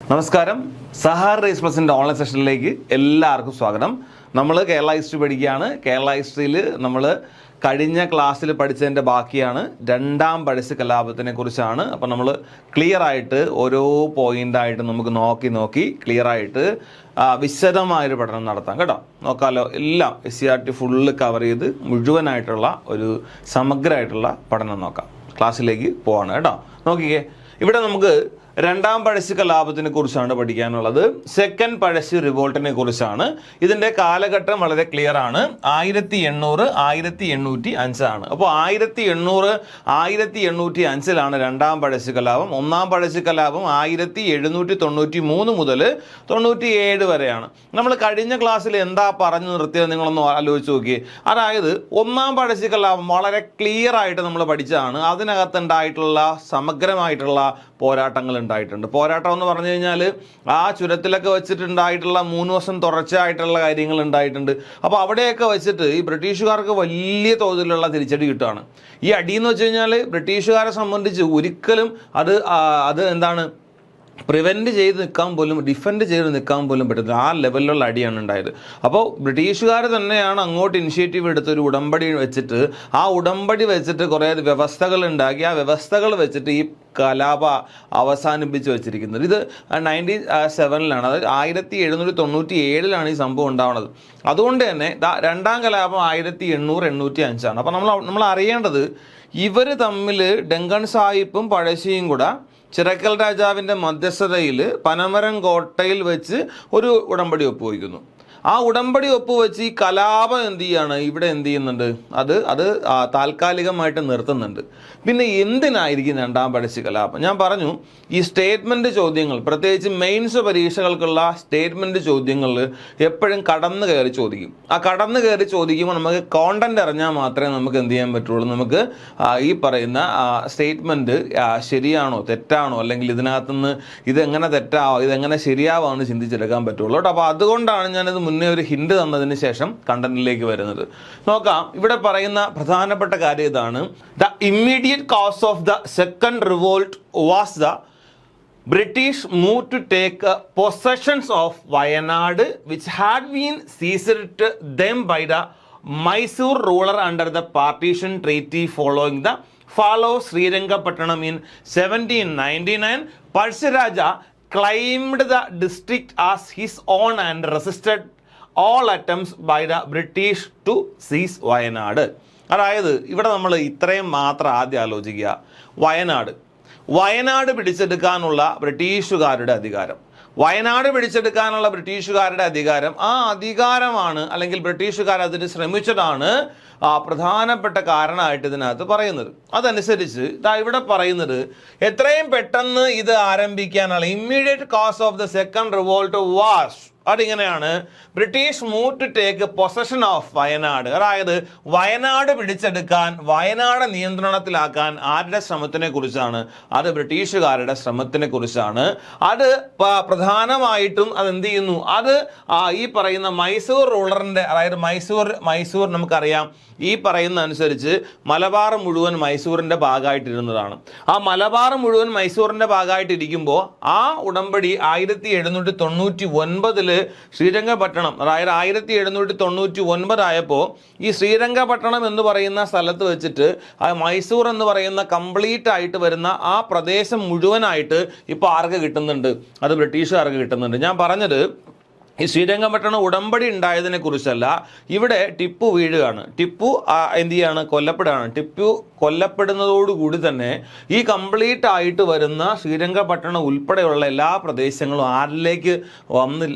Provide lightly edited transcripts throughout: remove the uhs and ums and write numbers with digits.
നമസ്കാരം. സഹാർ raise പ്ലസിൻ്റെ online സെഷനിലേക്ക് എല്ലാവർക്കും സ്വാഗതം. നമ്മൾ കേരള ഹിസ്റ്ററി പഠിക്കുകയാണ്. കേരള ഹിസ്റ്ററിയിൽ നമ്മൾ കഴിഞ്ഞ ക്ലാസ്സിൽ പഠിച്ചതിൻ്റെ ബാക്കിയാണ്. രണ്ടാം പഴശ്ശി കലാപത്തിനെ കുറിച്ചാണ്. അപ്പോൾ നമ്മൾ ക്ലിയർ ആയിട്ട് ഓരോ പോയിൻ്റായിട്ട് നമുക്ക് നോക്കി ക്ലിയർ ആയിട്ട് വിശദമായൊരു പഠനം നടത്താം കേട്ടോ. നോക്കാമല്ലോ. എല്ലാം SCERT ഫുള്ള് കവർ ചെയ്ത് മുഴുവനായിട്ടുള്ള ഒരു സമഗ്രമായിട്ടുള്ള പഠനം നോക്കാം. ക്ലാസ്സിലേക്ക് പോവാണ് കേട്ടോ. നോക്കിക്കേ, ഇവിടെ നമുക്ക് രണ്ടാം പഴശ്ശി കലാപത്തിനെ കുറിച്ചാണ് പഠിക്കാനുള്ളത്. സെക്കൻഡ് പഴശ്ശി റിവോൾട്ടിനെ കുറിച്ചാണ്. ഇതിൻ്റെ കാലഘട്ടം വളരെ ക്ലിയർ ആണ്. 1800 1805 ആണ്. അപ്പോൾ 1800 1805 രണ്ടാം പഴശ്ശി കലാപം. ഒന്നാം പഴശ്ശി കലാപം 1793 മുതൽ 97 വരെയാണ്. നമ്മൾ കഴിഞ്ഞ ക്ലാസ്സിൽ എന്താ പറഞ്ഞു നിർത്തിയത് നിങ്ങളൊന്ന് ആലോചിച്ച് നോക്കി. അതായത് ഒന്നാം പഴശ്ശി കലാപം വളരെ ക്ലിയർ ആയിട്ട് നമ്മൾ പഠിച്ചതാണ്. അതിനകത്തുണ്ടായിട്ടുള്ള സമഗ്രമായിട്ടുള്ള പോരാട്ടങ്ങൾ ഉണ്ടായിട്ടുണ്ട്. പോരാട്ടം എന്ന് പറഞ്ഞു കഴിഞ്ഞാൽ ആ ചുരത്തിലൊക്കെ വെച്ചിട്ടുണ്ടായിട്ടുള്ള 3 വർഷം തുടർച്ചയായിട്ടുള്ള കാര്യങ്ങൾ ഉണ്ടായിട്ടുണ്ട്. അപ്പോൾ അവിടെയൊക്കെ വെച്ചിട്ട് ഈ ബ്രിട്ടീഷുകാർക്ക് വലിയ തോതിലുള്ള തിരിച്ചടി കിട്ടുകയാണ്. ഈ അടിയെന്ന് വെച്ച് കഴിഞ്ഞാൽ ബ്രിട്ടീഷുകാരെ സംബന്ധിച്ച് ഒരിക്കലും അത് എന്താണ് പ്രിവെൻറ്റ് ചെയ്ത് നിൽക്കാൻ പോലും ഡിഫെൻഡ് ചെയ്ത് നിൽക്കാൻ പോലും പറ്റുന്നില്ല. ആ ലെവലിലുള്ള അടിയാണ് ഉണ്ടായത്. അപ്പോൾ ബ്രിട്ടീഷുകാർ തന്നെയാണ് അങ്ങോട്ട് ഇനിഷ്യേറ്റീവ് എടുത്ത് ഒരു ഉടമ്പടി വെച്ചിട്ട് ആ ഉടമ്പടി വെച്ചിട്ട് കുറേ വ്യവസ്ഥകൾ ഉണ്ടാക്കി. ആ വ്യവസ്ഥകൾ വെച്ചിട്ട് ഈ കലാപ അവസാനിപ്പിച്ച് വെച്ചിരിക്കുന്നത്. ഇത് 1907 അതായത് 1797 ഈ സംഭവം ഉണ്ടാവുന്നത്. അതുകൊണ്ട് തന്നെ രണ്ടാം കലാപം 1800-1805 അപ്പോൾ നമ്മൾ അറിയേണ്ടത് ഇവർ തമ്മിൽ ഡങ്കൺ സാഹിബും പഴശ്ശിയും കൂടെ ചിറക്കൽ രാജാവിൻ്റെ മധ്യസ്ഥതയിൽ പനമരം കോട്ടയിൽ വെച്ച് ഒരു ഉടമ്പടി ഒപ്പുവയ്ക്കുന്നു. ആ ഉടമ്പടി ഒപ്പുവെച്ച് ഈ കലാപം എന്ത് ചെയ്യാണ്, ഇവിടെ എന്ത് ചെയ്യുന്നുണ്ട്, അത് താൽക്കാലികമായിട്ട് നിർത്തുന്നുണ്ട്. പിന്നെ എന്തിനായിരിക്കും രണ്ടാം പഴശ്ശി കലാപം? ഞാൻ പറഞ്ഞു, ഈ സ്റ്റേറ്റ്മെൻറ്റ് ചോദ്യങ്ങൾ, പ്രത്യേകിച്ച് മെയിൻസ് പരീക്ഷകൾക്കുള്ള സ്റ്റേറ്റ്മെൻറ്റ് ചോദ്യങ്ങളിൽ എപ്പോഴും കടന്നു കയറി ചോദിക്കും. ആ കടന്നു കയറി ചോദിക്കുമ്പോൾ നമുക്ക് കോണ്ടന്റ് അറിഞ്ഞാൽ മാത്രമേ നമുക്ക് എന്ത് ചെയ്യാൻ പറ്റുള്ളൂ. നമുക്ക് ഈ പറയുന്ന സ്റ്റേറ്റ്മെൻറ്റ് ശരിയാണോ തെറ്റാണോ, അല്ലെങ്കിൽ ഇതിനകത്തുനിന്ന് ഇതെങ്ങനെ തെറ്റാവോ ഇതെങ്ങനെ ശരിയാവാന്ന് ചിന്തിച്ചെടുക്കാൻ പറ്റുള്ളൂ കേട്ടോ. അപ്പോൾ അതുകൊണ്ടാണ് ഞാനിത് മുന്നേ ഒരു ഹിന്റ് തന്നതിന് ശേഷം കണ്ടന്റിലേക്ക് വരുന്നത്. നോക്കാം, ഇവിടെ പറയുന്ന പ്രധാനപ്പെട്ട കാര്യം ഇതാണ്. The immediate cause of the second revolt was the British moved to take possessions of Wayanad, which had been seized them by the Mysore ruler under the partition treaty following the fall of Srirangapattanam in 1799. Percy Raja claimed the district as his own and resisted all attempts by the British to seize Wayanad. അതായത് ഇവിടെ നമ്മൾ ഇത്രയും മാത്രം ആദ്യം ആലോചിക്കുക. വയനാട് പിടിച്ചെടുക്കാനുള്ള ബ്രിട്ടീഷുകാരുടെ അധികാരം, വയനാട് പിടിച്ചെടുക്കാനുള്ള ബ്രിട്ടീഷുകാരുടെ അധികാരം, ആ അധികാരമാണ് അല്ലെങ്കിൽ ബ്രിട്ടീഷുകാർ അതിന് ശ്രമിച്ചതാണ് പ്രധാനപ്പെട്ട കാരണമായിട്ട് ഇതിനകത്ത് പറയുന്നത്. അതനുസരിച്ച് ഇവിടെ പറയുന്നത് എത്രയും പെട്ടെന്ന് ഇത് ആരംഭിക്കാനുള്ള immediate cause of the second revolt was, അതിങ്ങനെയാണ്, British move to take possession of Wayanad. അതായത് വയനാട് പിടിച്ചെടുക്കാൻ, വയനാട് നിയന്ത്രണത്തിലാക്കാൻ ആരുടെ ശ്രമത്തിനെ കുറിച്ചാണ്? അത് ബ്രിട്ടീഷുകാരുടെ ശ്രമത്തിനെ കുറിച്ചാണ്. അത് പ്രധാനമായിട്ടും അതെന്ത് ചെയ്യുന്നു, അത് ഈ പറയുന്ന മൈസൂർ റൂളറിൻ്റെ, അതായത് മൈസൂർ നമുക്കറിയാം ഈ പറയുന്ന അനുസരിച്ച് മലബാർ മുഴുവൻ മൈസൂറിൻ്റെ ഭാഗമായിട്ടിരുന്നതാണ്. ആ മലബാർ മുഴുവൻ മൈസൂറിൻ്റെ ഭാഗമായിട്ടിരിക്കുമ്പോൾ ആ ഉടമ്പടി 1799 ശ്രീരംഗപട്ടണം, അതായത് 1799 ആയപ്പോൾ ഈ ശ്രീരംഗപട്ടണം എന്ന് പറയുന്ന സ്ഥലത്ത് വെച്ചിട്ട് ആ മൈസൂർ എന്ന് പറയുന്ന കംപ്ലീറ്റ് ആയിട്ട് വരുന്ന ആ പ്രദേശം മുഴുവനായിട്ട് ഇപ്പോൾ ആർക്ക് കിട്ടുന്നുണ്ട്? അത് ബ്രിട്ടീഷുകാർക്ക് കിട്ടുന്നുണ്ട്. ഞാൻ പറഞ്ഞത് ഈ ശ്രീരംഗപട്ടണം ഉടമ്പടി ഉണ്ടായതിനെ കുറിച്ചല്ല, ഇവിടെ ടിപ്പു വീഴുകയാണ്. ടിപ്പു എന്ത് ചെയ്യാണ്? കൊല്ലപ്പെടുകയാണ്. ടിപ്പു കൊല്ലപ്പെടുന്നതോടുകൂടി തന്നെ ഈ കംപ്ലീറ്റ് ആയിട്ട് വരുന്ന ശ്രീരംഗപട്ടണം ഉൾപ്പെടെയുള്ള എല്ലാ പ്രദേശങ്ങളും ആരിലേക്ക് വന്ന്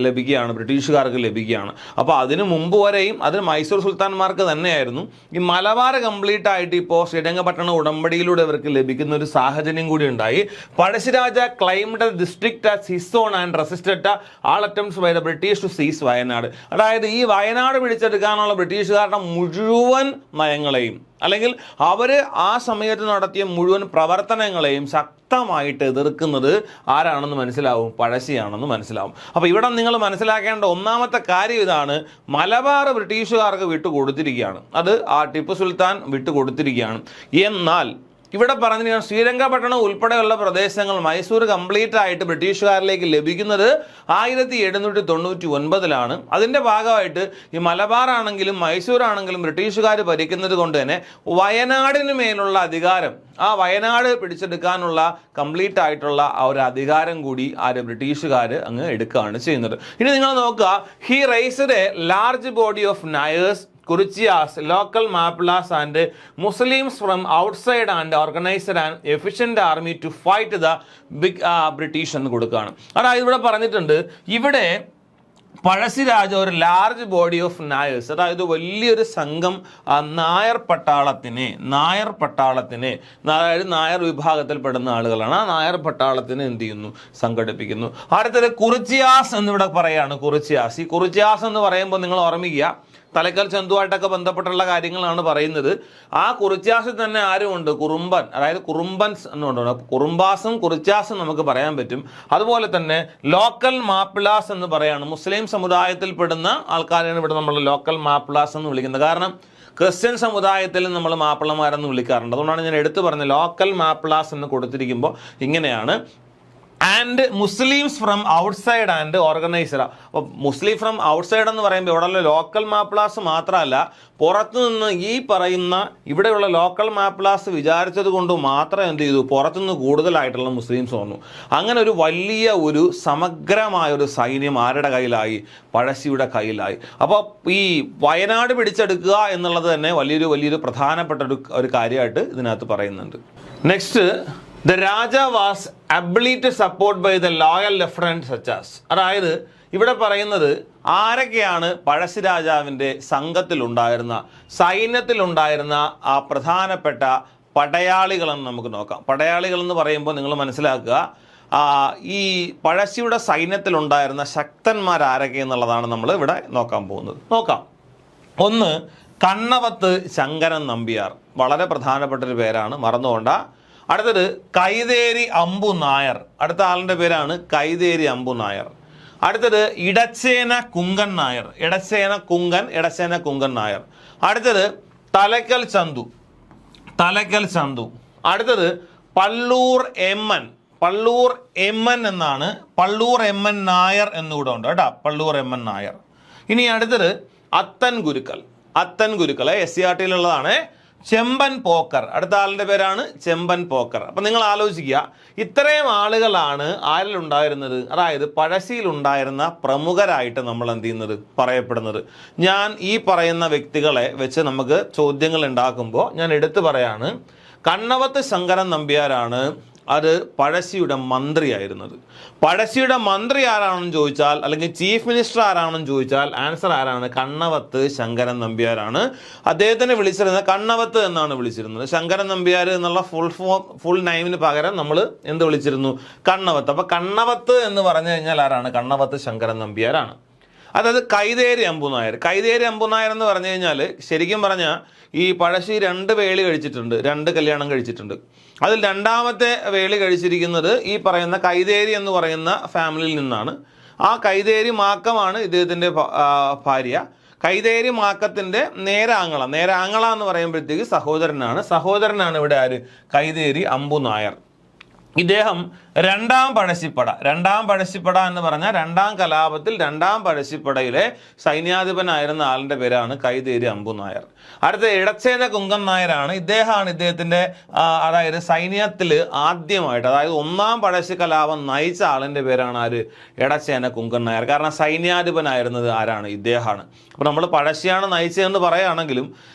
ലഭിക്കുകയാണ്? ബ്രിട്ടീഷുകാർക്ക് ലഭിക്കുകയാണ്. അപ്പോൾ അതിനു മുമ്പ് വരെയും അത് മൈസൂർ സുൽത്താൻമാർക്ക് തന്നെയായിരുന്നു. ഈ മലബാർ കംപ്ലീറ്റ് ആയിട്ട് ഇപ്പോൾ ശ്രീരംഗപട്ടണം ഉടമ്പടിയിലൂടെ ഇവർക്ക് ലഭിക്കുന്ന ഒരു സാഹചര്യം കൂടി ഉണ്ടായി. Pazhassi Raja claimed district as his own and resisted all attempts by the British to seize Wayanad. അതായത് ഈ വയനാട് പിടിച്ചെടുക്കാനുള്ള ബ്രിട്ടീഷുകാരുടെ മുഴുവൻ നയങ്ങളെയും അല്ലെങ്കിൽ അവർ ആ സമയത്ത് നടത്തിയ മുഴുവൻ പ്രവർത്തനങ്ങളെയും ശക്തമായിട്ട് എതിർക്കുന്നത് ആരാണെന്ന് മനസ്സിലാവും? പഴശ്ശിയാണെന്ന് മനസ്സിലാവും. അപ്പോൾ ഇവിടെ നിങ്ങൾ മനസ്സിലാക്കേണ്ട ഒന്നാമത്തെ കാര്യം ഇതാണ്, മലബാർ ബ്രിട്ടീഷുകാർക്ക് വിട്ടുകൊടുത്തിരിക്കുകയാണ്. അത് ആ ടിപ്പു സുൽത്താൻ വിട്ടുകൊടുത്തിരിക്കുകയാണ്. എന്നാൽ ഇവിടെ പറഞ്ഞിരിക്കുന്ന ശ്രീരംഗപട്ടണം ഉൾപ്പെടെയുള്ള പ്രദേശങ്ങൾ മൈസൂർ കംപ്ലീറ്റ് ആയിട്ട് ബ്രിട്ടീഷുകാരിലേക്ക് ലഭിക്കുന്നത് 1799-ലാണ്. അതിൻ്റെ ഭാഗമായിട്ട് ഈ മലബാർ ആണെങ്കിലും മൈസൂർ ആണെങ്കിലും ബ്രിട്ടീഷുകാർ ഭരിക്കുന്നത് കൊണ്ട് തന്നെ വയനാടിന് മേലുള്ള അധികാരം, ആ വയനാട് പിടിച്ചെടുക്കാനുള്ള കംപ്ലീറ്റ് ആയിട്ടുള്ള ആ ഒരു അധികാരം കൂടി ബ്രിട്ടീഷുകാർ അങ്ങ് എടുക്കുകയാണ് ചെയ്യുന്നത്. ഇനി നിങ്ങൾ നോക്കുക, he raised A large body of Nairs, Kurichias, local Mapilas and Muslims from outside and organized an efficient army to fight the big British എന്ന് കൊടുക്കുകയാണ്. അതായത് ഇവിടെ പറഞ്ഞിട്ടുണ്ട്, ഇവിടെ പഴശ്ശിരാജ ഒരു ലാർജ് ബോഡി ഓഫ് നായേഴ്സ്, അതായത് വലിയൊരു സംഘം നായർ പട്ടാളത്തിനെ, അതായത് നായർ വിഭാഗത്തിൽപ്പെടുന്ന ആളുകളാണ്, ആ നായർ പട്ടാളത്തിനെ എന്ത് ചെയ്യുന്നു, സംഘടിപ്പിക്കുന്നു. അടുത്തത് കുറിച്ചിയാസ് എന്നിവിടെ പറയാണ്. കുറിച്ചിയാസ്, ഈ കുറിച്ചിയാസ് എന്ന് പറയുമ്പോൾ നിങ്ങൾ ഓർമ്മിക്കുക, തലക്കൽ ചന്തുവായിട്ടൊക്കെ ബന്ധപ്പെട്ടുള്ള കാര്യങ്ങളാണ് പറയുന്നത്. ആ കുറിച്യാസിൽ തന്നെ ആരുമുണ്ട്, കുറുമ്പൻ, അതായത് കുറുമ്പൻസ് എന്നുണ്ട്. കുറുമ്പാസും കുറിച്യാസും നമുക്ക് പറയാൻ പറ്റും. അതുപോലെ തന്നെ ലോക്കൽ മാപ്പിളാസ് എന്ന് പറയാണ്. മുസ്ലിം സമുദായത്തിൽപ്പെടുന്ന ആൾക്കാരാണ് ഇവിടെ നമ്മൾ ലോക്കൽ മാപ്പിളാസ് എന്ന് വിളിക്കുന്നത്. കാരണം ക്രിസ്ത്യൻ സമുദായത്തിൽ നമ്മൾ മാപ്പിളമാരെന്ന് വിളിക്കാറുണ്ട്. അതുകൊണ്ടാണ് ഞാൻ എടുത്തു പറഞ്ഞത് ലോക്കൽ മാപ്പിളാസ് എന്ന് കൊടുത്തിരിക്കുമ്പോൾ ഇങ്ങനെയാണ്. And Muslims from outside and organiser. അപ്പോൾ മുസ്ലിം ഫ്രം ഔട്ട്സൈഡ് എന്ന് പറയുമ്പോൾ ഇവിടെയുള്ള ലോക്കൽ മാപ്പിളാസ് മാത്രമല്ല, പുറത്തുനിന്ന് ഈ പറയുന്ന ഇവിടെയുള്ള ലോക്കൽ മാപ്പിളാസ് വിചാരിച്ചത് കൊണ്ട് മാത്രം എന്ത് ചെയ്തു, പുറത്തുനിന്ന് കൂടുതലായിട്ടുള്ള മുസ്ലിംസ് വന്നു. അങ്ങനെ ഒരു വലിയ ഒരു സമഗ്രമായൊരു സൈന്യം ആരുടെ കയ്യിലായി, പഴശ്ശിയുടെ കയ്യിലായി. അപ്പോൾ ഈ വയനാട് പിടിച്ചെടുക്കുക എന്നുള്ളത് തന്നെ വലിയൊരു പ്രധാനപ്പെട്ട ഒരു കാര്യമായിട്ട് ഇതിനകത്ത് പറയുന്നുണ്ട്. Next, The Raja was ably to support by the loyal lieutenant such as. അതായത് ഇവിടെ പറയുന്നത് ആരൊക്കെയാണ് പഴശ്ശിരാജാവിൻ്റെ സംഘത്തിലുണ്ടായിരുന്ന, സൈന്യത്തിലുണ്ടായിരുന്ന ആ പ്രധാനപ്പെട്ട പടയാളികളെന്ന് നമുക്ക് നോക്കാം. പടയാളികൾ എന്ന് പറയുമ്പോൾ നിങ്ങൾ മനസ്സിലാക്കുക, ഈ പഴശ്ശിയുടെ സൈന്യത്തിലുണ്ടായിരുന്ന ശക്തന്മാർ ആരൊക്കെ എന്നുള്ളതാണ് നമ്മൾ ഇവിടെ നോക്കാൻ പോകുന്നത്. നോക്കാം. ഒന്ന്, കണ്ണവത്ത് ശങ്കരൻ നമ്പ്യാർ, വളരെ പ്രധാനപ്പെട്ടൊരു പേരാണ്, മറന്നുകൊണ്ട. അടുത്തത് കൈതേരി അമ്പു നായർ, അടുത്ത ആളിൻ്റെ പേരാണ് കൈതേരി അമ്പു നായർ. അടുത്തത് ഇടച്ചേന കുങ്കൻ നായർ, ഇടച്ചേന കുങ്കൻ നായർ. അടുത്തത് തലക്കൽ ചന്തു. അടുത്തത് പള്ളൂർ എമ്മൻ എന്നാണ്, പള്ളൂർ എമ്മൻ നായർ എന്നുകൂടെ ഉണ്ട് കേട്ടോ, പള്ളൂർ എമ്മൻ നായർ. ഇനി അടുത്തത് അത്തൻ ഗുരുക്കൾ, SCRT-യിലുള്ളതാണ്. ചെമ്പൻ പോക്കർ, അടുത്ത ആളിൻ്റെ പേരാണ് ചെമ്പൻ പോക്കർ. അപ്പം നിങ്ങൾ ആലോചിക്കുക, ഇത്രയും ആളുകളാണ് ആരിലുണ്ടായിരുന്നത്, അതായത് പഴശ്ശിയിലുണ്ടായിരുന്ന പ്രമുഖരായിട്ട് നമ്മൾ എന്ത് ചെയ്യുന്നത്, പറയപ്പെടുന്നത്. ഞാൻ ഈ പറയുന്ന വ്യക്തികളെ വെച്ച് നമുക്ക് ചോദ്യങ്ങൾ ഉണ്ടാക്കുമ്പോൾ ഞാൻ എടുത്തു പറയാണ്, കണ്ണവത്ത് ശങ്കരൻ നമ്പ്യാരാണ് അത് പഴശ്ശിയുടെ മന്ത്രിയായിരുന്നത്. പഴശ്ശിയുടെ മന്ത്രി ആരാണെന്ന് ചോദിച്ചാൽ, അല്ലെങ്കിൽ ചീഫ് മിനിസ്റ്റർ ആരാണെന്ന് ചോദിച്ചാൽ ആൻസർ ആരാണ്, കണ്ണവത്ത് ശങ്കരൻ നമ്പ്യാരാണ്. അദ്ദേഹത്തിനെ വിളിച്ചിരുന്നത് കണ്ണവത്ത് എന്നാണ് വിളിച്ചിരുന്നത്. ശങ്കരൻ നമ്പ്യാർ എന്നുള്ള ഫുൾ നെയിമിന് പകരം നമ്മൾ എന്ത് വിളിച്ചിരുന്നു, കണ്ണവത്ത്. അപ്പോൾ കണ്ണവത്ത് എന്ന് പറഞ്ഞു കഴിഞ്ഞാൽ ആരാണ്, കണ്ണവത്ത് ശങ്കരൻ നമ്പ്യാരാണ്. അതായത് കൈതേരി അമ്പുനായർ എന്ന് പറഞ്ഞു കഴിഞ്ഞാൽ ശരിക്കും പറഞ്ഞാൽ ഈ പഴശ്ശി 2 വേളി കഴിച്ചിട്ടുണ്ട്, 2 കല്യാണം കഴിച്ചിട്ടുണ്ട്. അതിൽ രണ്ടാമത്തെ വേളി കഴിച്ചിരിക്കുന്നത് ഈ പറയുന്ന കൈതേരി എന്ന് പറയുന്ന ഫാമിലിയിൽ നിന്നാണ്. ആ കൈതേരി മാക്കമാണ് ഇദ്ദേഹത്തിൻ്റെ ഭാര്യ. കൈതേരി മാക്കത്തിൻ്റെ നേരാങ്ങള എന്ന് പറയുമ്പോഴത്തേക്ക് സഹോദരനാണ് ഇവിടെ ആര്, കൈതേരി അമ്പു നായർ. ഇദ്ദേഹം രണ്ടാം പഴശ്ശിപ്പട എന്ന് പറഞ്ഞാൽ രണ്ടാം കലാപത്തിൽ രണ്ടാം പഴശ്ശിപ്പടയിലെ സൈന്യാധിപനായിരുന്ന ആളിൻ്റെ പേരാണ് കൈതേരി അമ്പു നായർ. അടുത്ത ഇടച്ചേന കുങ്കൻ നായരാണ്. ഇദ്ദേഹത്തിൻ്റെ അതായത് സൈന്യത്തിൽ ആദ്യമായിട്ട്, അതായത് ഒന്നാം പഴശ്ശി കലാപം നയിച്ച ആളിൻ്റെ പേരാണ് ആര്, ഇടച്ചേന കുങ്കൻ നായർ. കാരണം സൈന്യാധിപനായിരുന്നത് ആരാണ്, ഇദ്ദേഹമാണ്. അപ്പോൾ നമ്മൾ പഴശ്ശിയാണ് നയിച്ചതെന്ന് പറയുകയാണെങ്കിലും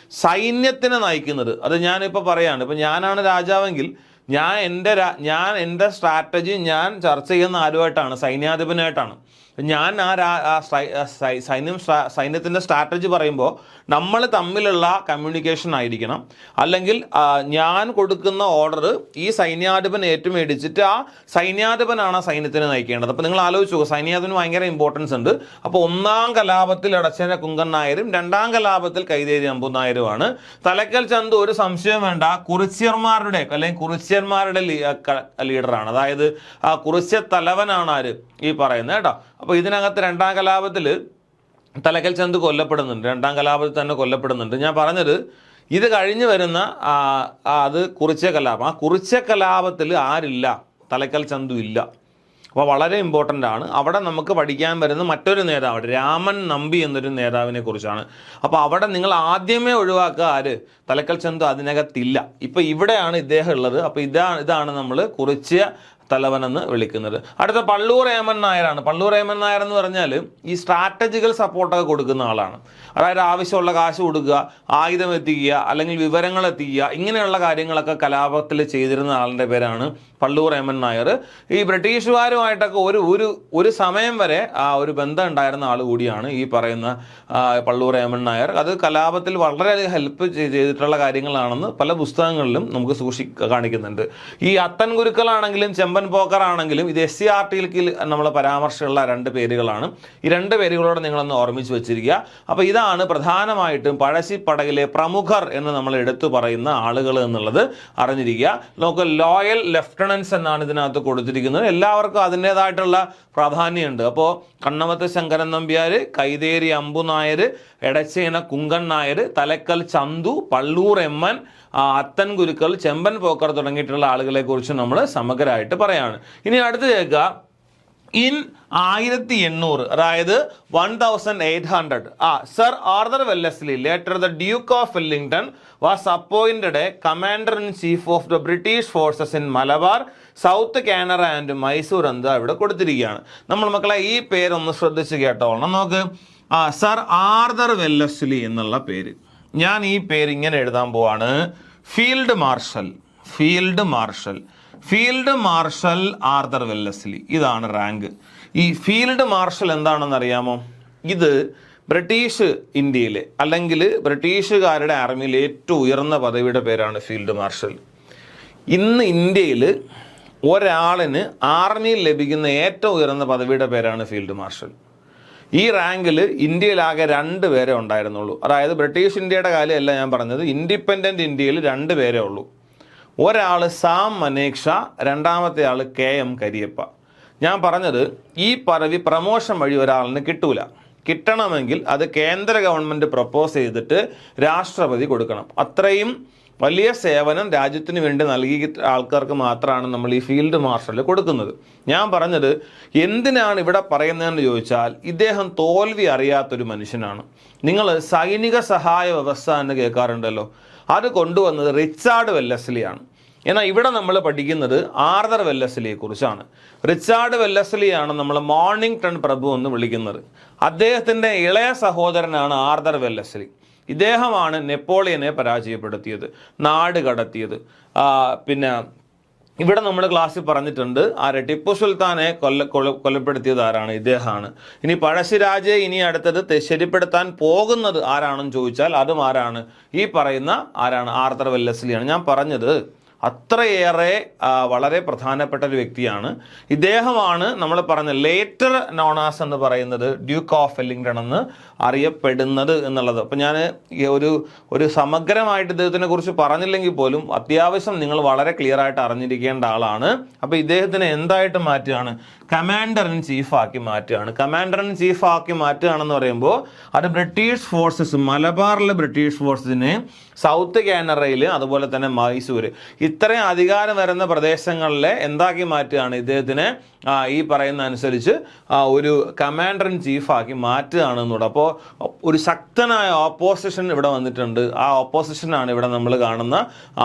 സൈന്യത്തിനെ നയിക്കുന്നത്, അത് ഞാനിപ്പോൾ പറയാണ്, ഇപ്പം ഞാനാണ് രാജാവെങ്കിൽ ഞാൻ എൻ്റെ സ്ട്രാറ്റജി ഞാൻ ചർച്ച ചെയ്യുന്ന ആരുമായിട്ടാണ്, സൈന്യാധിപനായിട്ടാണ്. ഞാൻ സൈന്യത്തിൻ്റെ സ്ട്രാറ്റജി പറയുമ്പോൾ നമ്മൾ തമ്മിലുള്ള കമ്മ്യൂണിക്കേഷൻ ആയിരിക്കണം. അല്ലെങ്കിൽ ഞാൻ കൊടുക്കുന്ന ഓർഡർ ഈ സൈന്യാധിപൻ ഏറ്റുമേടിച്ചിട്ട് ആ സൈന്യാധിപനാണ് ആ സൈന്യത്തിനെ നയിക്കേണ്ടത്. അപ്പോൾ നിങ്ങൾ ആലോചിച്ച് നോക്കുക, സൈന്യാധിപന് ഭയങ്കര ഇമ്പോർട്ടൻസ് ഉണ്ട്. അപ്പോൾ ഒന്നാം കലാപത്തിൽ ഇടച്ചേന കുങ്കൻ നായരും രണ്ടാം കലാപത്തിൽ കൈതേരി അമ്പു നായരുമാണ്. തലക്കൽ ചന്തു ഒരു സംശയം വേണ്ട, കുറിച്യന്മാരുടെ അല്ലെങ്കിൽ കുറിച്യന്മാരുടെ ലീഡറാണ്. അതായത് ആ കുറിച്യ തലവനാണ് ആര്, ഈ പറയുന്നത് കേട്ടോ. അപ്പോൾ ഇതിനകത്ത് രണ്ടാം കലാപത്തിൽ തലക്കൽ ചന്ത് കൊല്ലപ്പെടുന്നുണ്ട്, രണ്ടാം കലാപത്തിൽ തന്നെ കൊല്ലപ്പെടുന്നുണ്ട്. ഞാൻ പറഞ്ഞത് ഇത് കഴിഞ്ഞ് വരുന്ന അത് കുറിച്യ കലാപം. ആ കുറിച്യ കലാപത്തിൽ ആരില്ല? തലക്കൽ ചന്തു ഇല്ല. അപ്പോൾ വളരെ ഇമ്പോർട്ടൻ്റ് ആണ്. അവിടെ നമുക്ക് പഠിക്കാൻ വരുന്ന മറ്റൊരു നേതാവ് രാമൻ നമ്പി എന്നൊരു നേതാവിനെ കുറിച്ചാണ്. അപ്പോൾ അവിടെ നിങ്ങൾ ആദ്യമേ ഒഴിവാക്കുക ആര്? തലക്കൽ ചന്തു അതിനകത്തില്ല. ഇപ്പോൾ ഇവിടെയാണ് ഇദ്ദേഹം ഉള്ളത്. അപ്പോൾ ഇതാണ് നമ്മൾ കുറിച്യ തലവനെന്ന് വിളിക്കുന്നത്. അടുത്ത പള്ളൂർ ഏമൻ നായരാണ്. പള്ളൂർ ഏമൻ നായർ എന്ന് പറഞ്ഞാൽ ഈ സ്ട്രാറ്റജിക്കൽ സപ്പോർട്ടൊക്കെ കൊടുക്കുന്ന ആളാണ്. അതായത് ആവശ്യമുള്ള കാശ് കൊടുക്കുക, ആയുധം എത്തിക്കുക, അല്ലെങ്കിൽ വിവരങ്ങൾ എത്തിക്കുക, ഇങ്ങനെയുള്ള കാര്യങ്ങളൊക്കെ കലാപത്തിൽ ചെയ്തിരുന്ന ആളിൻ്റെ പേരാണ് പള്ളൂർ ഏമൻ നായർ. ഈ ബ്രിട്ടീഷുകാരുമായിട്ടൊക്കെ ഒരു സമയം വരെ ഒരു ബന്ധം ഉണ്ടായിരുന്ന ആൾ കൂടിയാണ് ഈ പറയുന്ന പള്ളൂർ ഏമൻ നായർ. അത് കലാപത്തിൽ വളരെയധികം ഹെൽപ്പ് ചെയ്തിട്ടുള്ള കാര്യങ്ങളാണെന്ന് പല പുസ്തകങ്ങളിലും നമുക്ക് കാണിക്കുന്നുണ്ട്. ഈ അത്തൻ ഗുരുക്കളാണെങ്കിലും ചെമ്പൻ പോക്കർ ആണെങ്കിലും ഇത് SCERT-യിൽ നമ്മൾ പരാമർശമുള്ള 2 പേരുകളാണ്. ഈ 2 പേരുകളോട് നിങ്ങളൊന്ന് ഓർമ്മിച്ച് വെച്ചിരിക്കുക. അപ്പോൾ ഇതാണ് പ്രധാനമായിട്ടും പഴശ്ശിപ്പടയിലെ പ്രമുഖർ എന്ന് നമ്മൾ എടുത്തു പറയുന്ന ആളുകൾ എന്നുള്ളത് അറിഞ്ഞിരിക്കുക. നമുക്ക് ലോയൽ ലെഫ്റ്റനൻസ് എന്നാണ് ഇതിനകത്ത് കൊടുത്തിരിക്കുന്നത്. എല്ലാവർക്കും അതിൻ്റെതായിട്ടുള്ള പ്രാധാന്യമുണ്ട്. അപ്പോൾ കണ്ണമത്ത് ശങ്കരൻ നമ്പ്യാർ, കൈതേരി അമ്പു നായർ, എടച്ചേന കുങ്കൻ നായർ, തലക്കൽ ചന്തു, പള്ളൂർ എമ്മൻ, അത്തൻ ഗുരുക്കൾ, ചെമ്പൻ പോക്കർ തുടങ്ങിയിട്ടുള്ള ആളുകളെ കുറിച്ച് നമ്മൾ സമഗ്രമായിട്ട് പറയാണ്. ഇനി അടുത്ത് കേൾക്കുക. ഇൻ 1800, അതായത് 1800, sir Arthur Wellesley, later the Duke of Wellington, was appointed A commander in chief of the British forces in Malabar, south Canara and Mysore എന്താ ഇവിടെ കൊടുത്തിരിക്കുകയാണ്. നമ്മൾ മക്കളെ ഈ പേരൊന്ന് ശ്രദ്ധിച്ച് കേട്ടോളണം. നോക്ക്, സർ ആർതർ വെല്ലസ്ലി എന്നുള്ള പേര്, ഞാൻ ഈ പേര് ഇങ്ങനെ എഴുതാൻ പോവാണ്. ഫീൽഡ് മാർഷൽ ആർതർ വെല്ലസ്ലി, ഇതാണ് റാങ്ക്. ഈ ഫീൽഡ് മാർഷൽ എന്താണെന്ന് അറിയാമോ? ഇത് ബ്രിട്ടീഷ് ഇന്ത്യയിലെ അല്ലെങ്കിൽ ബ്രിട്ടീഷുകാരുടെ ആർമിയിലെ ഏറ്റവും ഉയർന്ന പദവിയുടെ പേരാണ് ഫീൽഡ് മാർഷൽ. ഇന്ന് ഇന്ത്യയിൽ ഒരാളിന് ആർമിയിൽ ലഭിക്കുന്ന ഏറ്റവും ഉയർന്ന പദവിയുടെ പേരാണ് ഫീൽഡ് മാർഷൽ. ഈ റാങ്കിൽ ഇന്ത്യയിലാകെ 2 പേരെ ഉണ്ടായിരുന്നുള്ളൂ. അതായത് ബ്രിട്ടീഷ് ഇന്ത്യയുടെ കാര്യമല്ല ഞാൻ പറഞ്ഞത്, ഇൻഡിപെൻഡൻറ്റ് ഇന്ത്യയിൽ 2 പേരേ ഉള്ളൂ. ഒരാൾ സാം മനേക്ഷ, രണ്ടാമത്തെ ആൾ KM കരിയപ്പ. ഞാൻ പറഞ്ഞത് ഈ പദവി പ്രമോഷൻ വഴി ഒരാളിന് കിട്ടൂല. കിട്ടണമെങ്കിൽ അത് കേന്ദ്ര ഗവൺമെൻറ് പ്രപ്പോസ് ചെയ്തിട്ട് രാഷ്ട്രപതി കൊടുക്കണം. അത്രയും വലിയ സേവനം രാജ്യത്തിന് വേണ്ടി നൽകിയ ആൾക്കാർക്ക് മാത്രമാണ് നമ്മൾ ഈ ഫീൽഡ് മാർഷൽ കൊടുക്കുന്നത്. ഞാൻ പറഞ്ഞത് എന്തിനാണ് ഇവിടെ പറയുന്നതെന്ന് ചോദിച്ചാൽ, ഇദ്ദേഹം തോൽവി അറിയാത്തൊരു മനുഷ്യനാണ്. നിങ്ങൾ സൈനിക സഹായ വ്യവസ്ഥ എന്ന് കേൾക്കാറുണ്ടല്ലോ, അത് കൊണ്ടുവന്നത് റിച്ചാർഡ് വെല്ലസ്ലിയാണ്. എന്നാൽ ഇവിടെ നമ്മൾ പഠിക്കുന്നത് ആർതർ വെല്ലസ്ലിയെ കുറിച്ചാണ്. റിച്ചാർഡ് വെല്ലസ്ലിയാണ് നമ്മൾ മോർണിംഗ്ടൺ പ്രഭു എന്ന് വിളിക്കുന്നത്. അദ്ദേഹത്തിൻ്റെ ഇളയ സഹോദരനാണ് ആർതർ വെല്ലസ്ലി. ഇദ്ദേഹമാണ് നെപ്പോളിയനെ പരാജയപ്പെടുത്തിയത്, നാട് കടത്തിയത്. പിന്നെ ഇവിടെ നമ്മൾ ക്ലാസ്സിൽ പറഞ്ഞിട്ടുണ്ട് ടിപ്പു സുൽത്താനെ കൊലപ്പെടുത്തിയത് ആരാണ്? ഇദ്ദേഹമാണ്. ഇനി പഴശ്ശിരാജയെ ഇനി അടുത്തത് ശരിപ്പെടുത്താൻ പോകുന്നത് ആരാണെന്ന് ചോദിച്ചാൽ അതും ആരാണ്? ഈ പറയുന്ന ആർതർ വെല്ലസ്ലിയാണ്. ഞാൻ പറഞ്ഞത് അത്രയേറെ വളരെ പ്രധാനപ്പെട്ട ഒരു വ്യക്തിയാണ്. ഇദ്ദേഹമാണ് നമ്മൾ പറഞ്ഞ ലേറ്റർ നോണാസ് എന്ന് പറയുന്നത് ഡ്യൂക്ക് ഓഫ് വെല്ലിംഗ്ടൺ എന്ന് അറിയപ്പെടുന്നത് എന്നുള്ളത്. അപ്പം ഞാൻ ഒരു സമഗ്രമായിട്ട് ഇദ്ദേഹത്തിനെ കുറിച്ച് പറഞ്ഞില്ലെങ്കിൽ പോലും അത്യാവശ്യം നിങ്ങൾ വളരെ ക്ലിയർ ആയിട്ട് അറിഞ്ഞിരിക്കേണ്ട ആളാണ്. അപ്പോൾ ഇദ്ദേഹത്തിനെ എന്തായിട്ട് മാറ്റുകയാണ്? കമാൻഡർ ഇൻ ചീഫ് ആക്കി മാറ്റുകയാണ്. കമാൻഡർ ഇൻ ചീഫ് ആക്കി മാറ്റുകയാണെന്ന് പറയുമ്പോൾ അത് ബ്രിട്ടീഷ് ഫോഴ്സസ്, മലബാറിലെ ബ്രിട്ടീഷ് ഫോഴ്സിനെ, സൗത്ത് കാനറയിൽ, അതുപോലെ തന്നെ മൈസൂർ, ഇത്രയും അധികാരം വരുന്ന പ്രദേശങ്ങളിലെ എന്താക്കി മാറ്റുകയാണ്? ഇദ്ദേഹത്തിനെ ഈ പറയുന്ന അനുസരിച്ച് ഒരു കമാൻഡർ ഇൻ ചീഫ് ആക്കി മാറ്റുകയാണെന്നൂടെ. അപ്പോൾ ഒരു ശക്തനായ ഓപ്പോസിഷൻ ഇവിടെ വന്നിട്ടുണ്ട്. ആ ഓപ്പോസിഷനാണ് ഇവിടെ നമ്മൾ കാണുന്ന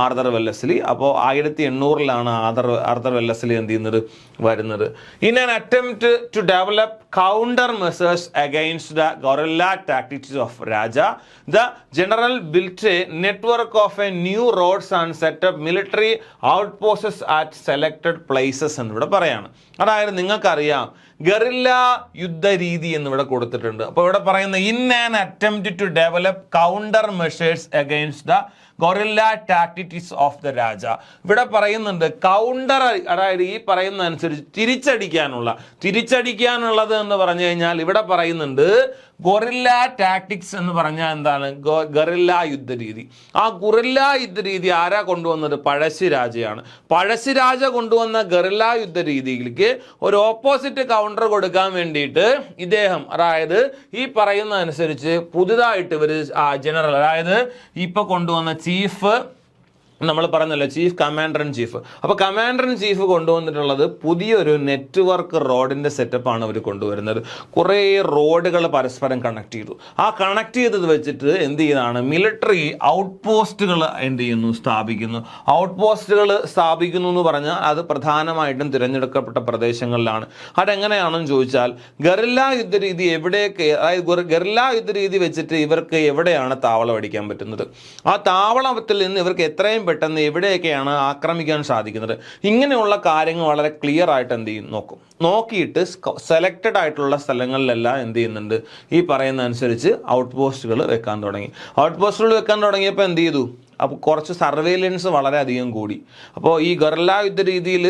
ആർതർ വെല്ലസ്ലി. അപ്പോൾ 1800 ആർതർ വെല്ലസ്ലി എന്ത് ചെയ്യുന്നത്? വരുന്നത്. In an attempt to develop counter measures against the guerrilla tactics of Raja, the general built a network of a new roads and set up military outposts at selected places എന്നിവിടെ പറയാണ്. അതായത് നിങ്ങൾക്കറിയാം guerrilla യുദ്ധ രീതി എന്നിവിടെ കൊടുത്തിട്ടുണ്ട്. അപ്പോൾ ഇവിടെ പറയുന്ന in an attempt to develop counter measures against the guerrilla tactics of the Raja. ഇവിടെ പറയുന്നുണ്ട് കൗണ്ടർ, അതായത് ഈ പറയുന്ന അനുസരിച്ച് തിരിച്ചടിക്കാനുള്ളത് എന്ന് പറഞ്ഞു കഴിഞ്ഞാൽ ഇവിടെ പറയുന്നുണ്ട് ഗൊറില്ല ടാക്ടിക്സ് എന്ന് പറഞ്ഞാൽ എന്താണ്? ഗറില്ല യുദ്ധരീതി. ആ ഗൊറില്ല യുദ്ധരീതി ആരാ കൊണ്ടുവന്നത്? പഴശ്ശിരാജയാണ്. പഴശ്ശിരാജ കൊണ്ടുവന്ന ഗറില്ല യുദ്ധരീതിയിലേക്ക് ഒരു ഓപ്പോസിറ്റ് കൗണ്ടർ കൊടുക്കാൻ വേണ്ടിയിട്ട് ഇദ്ദേഹം, അതായത് ഈ പറയുന്ന അനുസരിച്ച് പുതുതായിട്ട് ഇവർ ജനറൽ, അതായത് ഇപ്പൊ കൊണ്ടുവന്ന ചീഫ്, നമ്മൾ പറഞ്ഞല്ലോ ചീഫ് കമാൻഡർ ഇൻ ചീഫ്. അപ്പോൾ കമാൻഡർ ഇൻ ചീഫ് കൊണ്ടുവന്നിട്ടുള്ളത് പുതിയൊരു നെറ്റ്വർക്ക് റോഡിൻ്റെ സെറ്റപ്പാണ് അവർ കൊണ്ടുവരുന്നത്. കുറേ റോഡുകൾ പരസ്പരം കണക്ട് ചെയ്തു. ആ കണക്ട് ചെയ്തത് വെച്ചിട്ട് എന്ത് ചെയ്യുന്നതാണ്? മിലിറ്ററി ഔട്ട് പോസ്റ്റുകൾ എന്ത് ചെയ്യുന്നു? സ്ഥാപിക്കുന്നു. ഔട്ട് പോസ്റ്റുകൾ സ്ഥാപിക്കുന്നു എന്ന് പറഞ്ഞാൽ അത് പ്രധാനമായിട്ടും തിരഞ്ഞെടുക്കപ്പെട്ട പ്രദേശങ്ങളിലാണ്. അതെങ്ങനെയാണെന്ന് ചോദിച്ചാൽ ഗറില്ല യുദ്ധരീതി എവിടെയൊക്കെ, അതായത് ഗറില്ല യുദ്ധരീതി വെച്ചിട്ട് ഇവർക്ക് എവിടെയാണ് താവളം അടിക്കാൻ പറ്റുന്നത്, ആ താവളത്തിൽ നിന്ന് ഇവർക്ക് എത്രയും പെട്ടെന്ന് എവിടെയൊക്കെയാണ് ആക്രമിക്കാൻ സാധിക്കുന്നത്, ഇങ്ങനെയുള്ള കാര്യങ്ങൾ വളരെ ക്ലിയർ ആയിട്ട് എന്ത് ചെയ്യും? നോക്കിയിട്ട് സെലക്റ്റഡ് ആയിട്ടുള്ള സ്ഥലങ്ങളിലെല്ലാം എന്ത് ചെയ്യുന്നുണ്ട്? ഈ പറയുന്ന അനുസരിച്ച് ഔട്ട് പോസ്റ്റുകൾ വെക്കാൻ തുടങ്ങി. ഔട്ട് പോസ്റ്റുകൾ വെക്കാൻ തുടങ്ങിയപ്പോൾ എന്ത് ചെയ്തു? അപ്പോൾ കുറച്ച് സർവേലൻസ് വളരെയധികം കൂടി. അപ്പോൾ ഈ ഗറില്ല യുദ്ധ രീതിയിൽ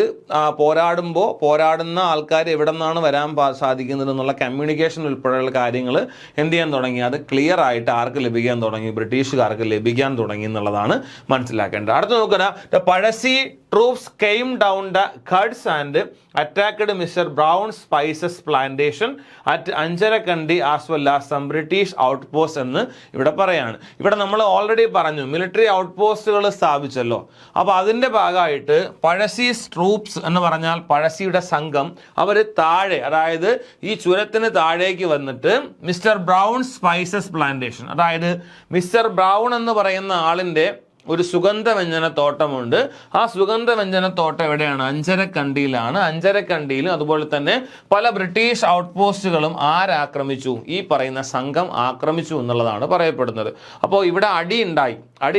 പോരാടുന്ന ആൾക്കാർ എവിടെ നിന്നാണ് വരാൻ സാധിക്കുന്നത് എന്നുള്ള കമ്മ്യൂണിക്കേഷൻ ഉൾപ്പെടെയുള്ള കാര്യങ്ങൾ എന്ത് ചെയ്യാൻ തുടങ്ങി? അത് ക്ലിയർ ആയിട്ട് ആർക്ക് ലഭിക്കാൻ തുടങ്ങി? ബ്രിട്ടീഷുകാർക്ക് ലഭിക്കാൻ തുടങ്ങി എന്നുള്ളതാണ് മനസ്സിലാക്കേണ്ടത്. അടുത്ത് നോക്കുക, the Pazhassi troops came down the Khuds and attacked Mr. Brown's spices plantation at Anjarakandi as well as some British outposts എന്ന് ഇവിടെ പറയാണ്. ഇവിടെ നമ്മൾ ഓൾറെഡി പറഞ്ഞു മിലിറ്ററി ഔട്ട് പോസ്റ്റുകൾ സ്ഥാപിച്ചല്ലോ. അപ്പോൾ അതിൻ്റെ ഭാഗമായിട്ട് പഴശ്ശീസ് ട്രൂപ്സ് എന്ന് പറഞ്ഞാൽ പഴശ്ശിയുടെ സംഘം അവർ താഴെ, അതായത് ഈ ചുരത്തിന് താഴേക്ക് വന്നിട്ട് മിസ്റ്റർ ബ്രൗൺ സ്പൈസസ് പ്ലാന്റേഷൻ, അതായത് മിസ്റ്റർ ബ്രൗൺ എന്ന് പറയുന്ന ആളിൻ്റെ ഒരു സുഗന്ധവ്യഞ്ജന തോട്ടമുണ്ട്. ആ സുഗന്ധവ്യഞ്ജന തോട്ടം എവിടെയാണ്? അഞ്ചരക്കണ്ടിയിലാണ്. അഞ്ചരക്കണ്ടിയിലും അതുപോലെ തന്നെ പല ബ്രിട്ടീഷ് ഔട്ട് പോസ്റ്റുകളും ആരാക്രമിച്ചു? ഈ പറയുന്ന സംഘം ആക്രമിച്ചു എന്നുള്ളതാണ് പറയപ്പെടുന്നത്. അപ്പോൾ ഇവിടെ അടി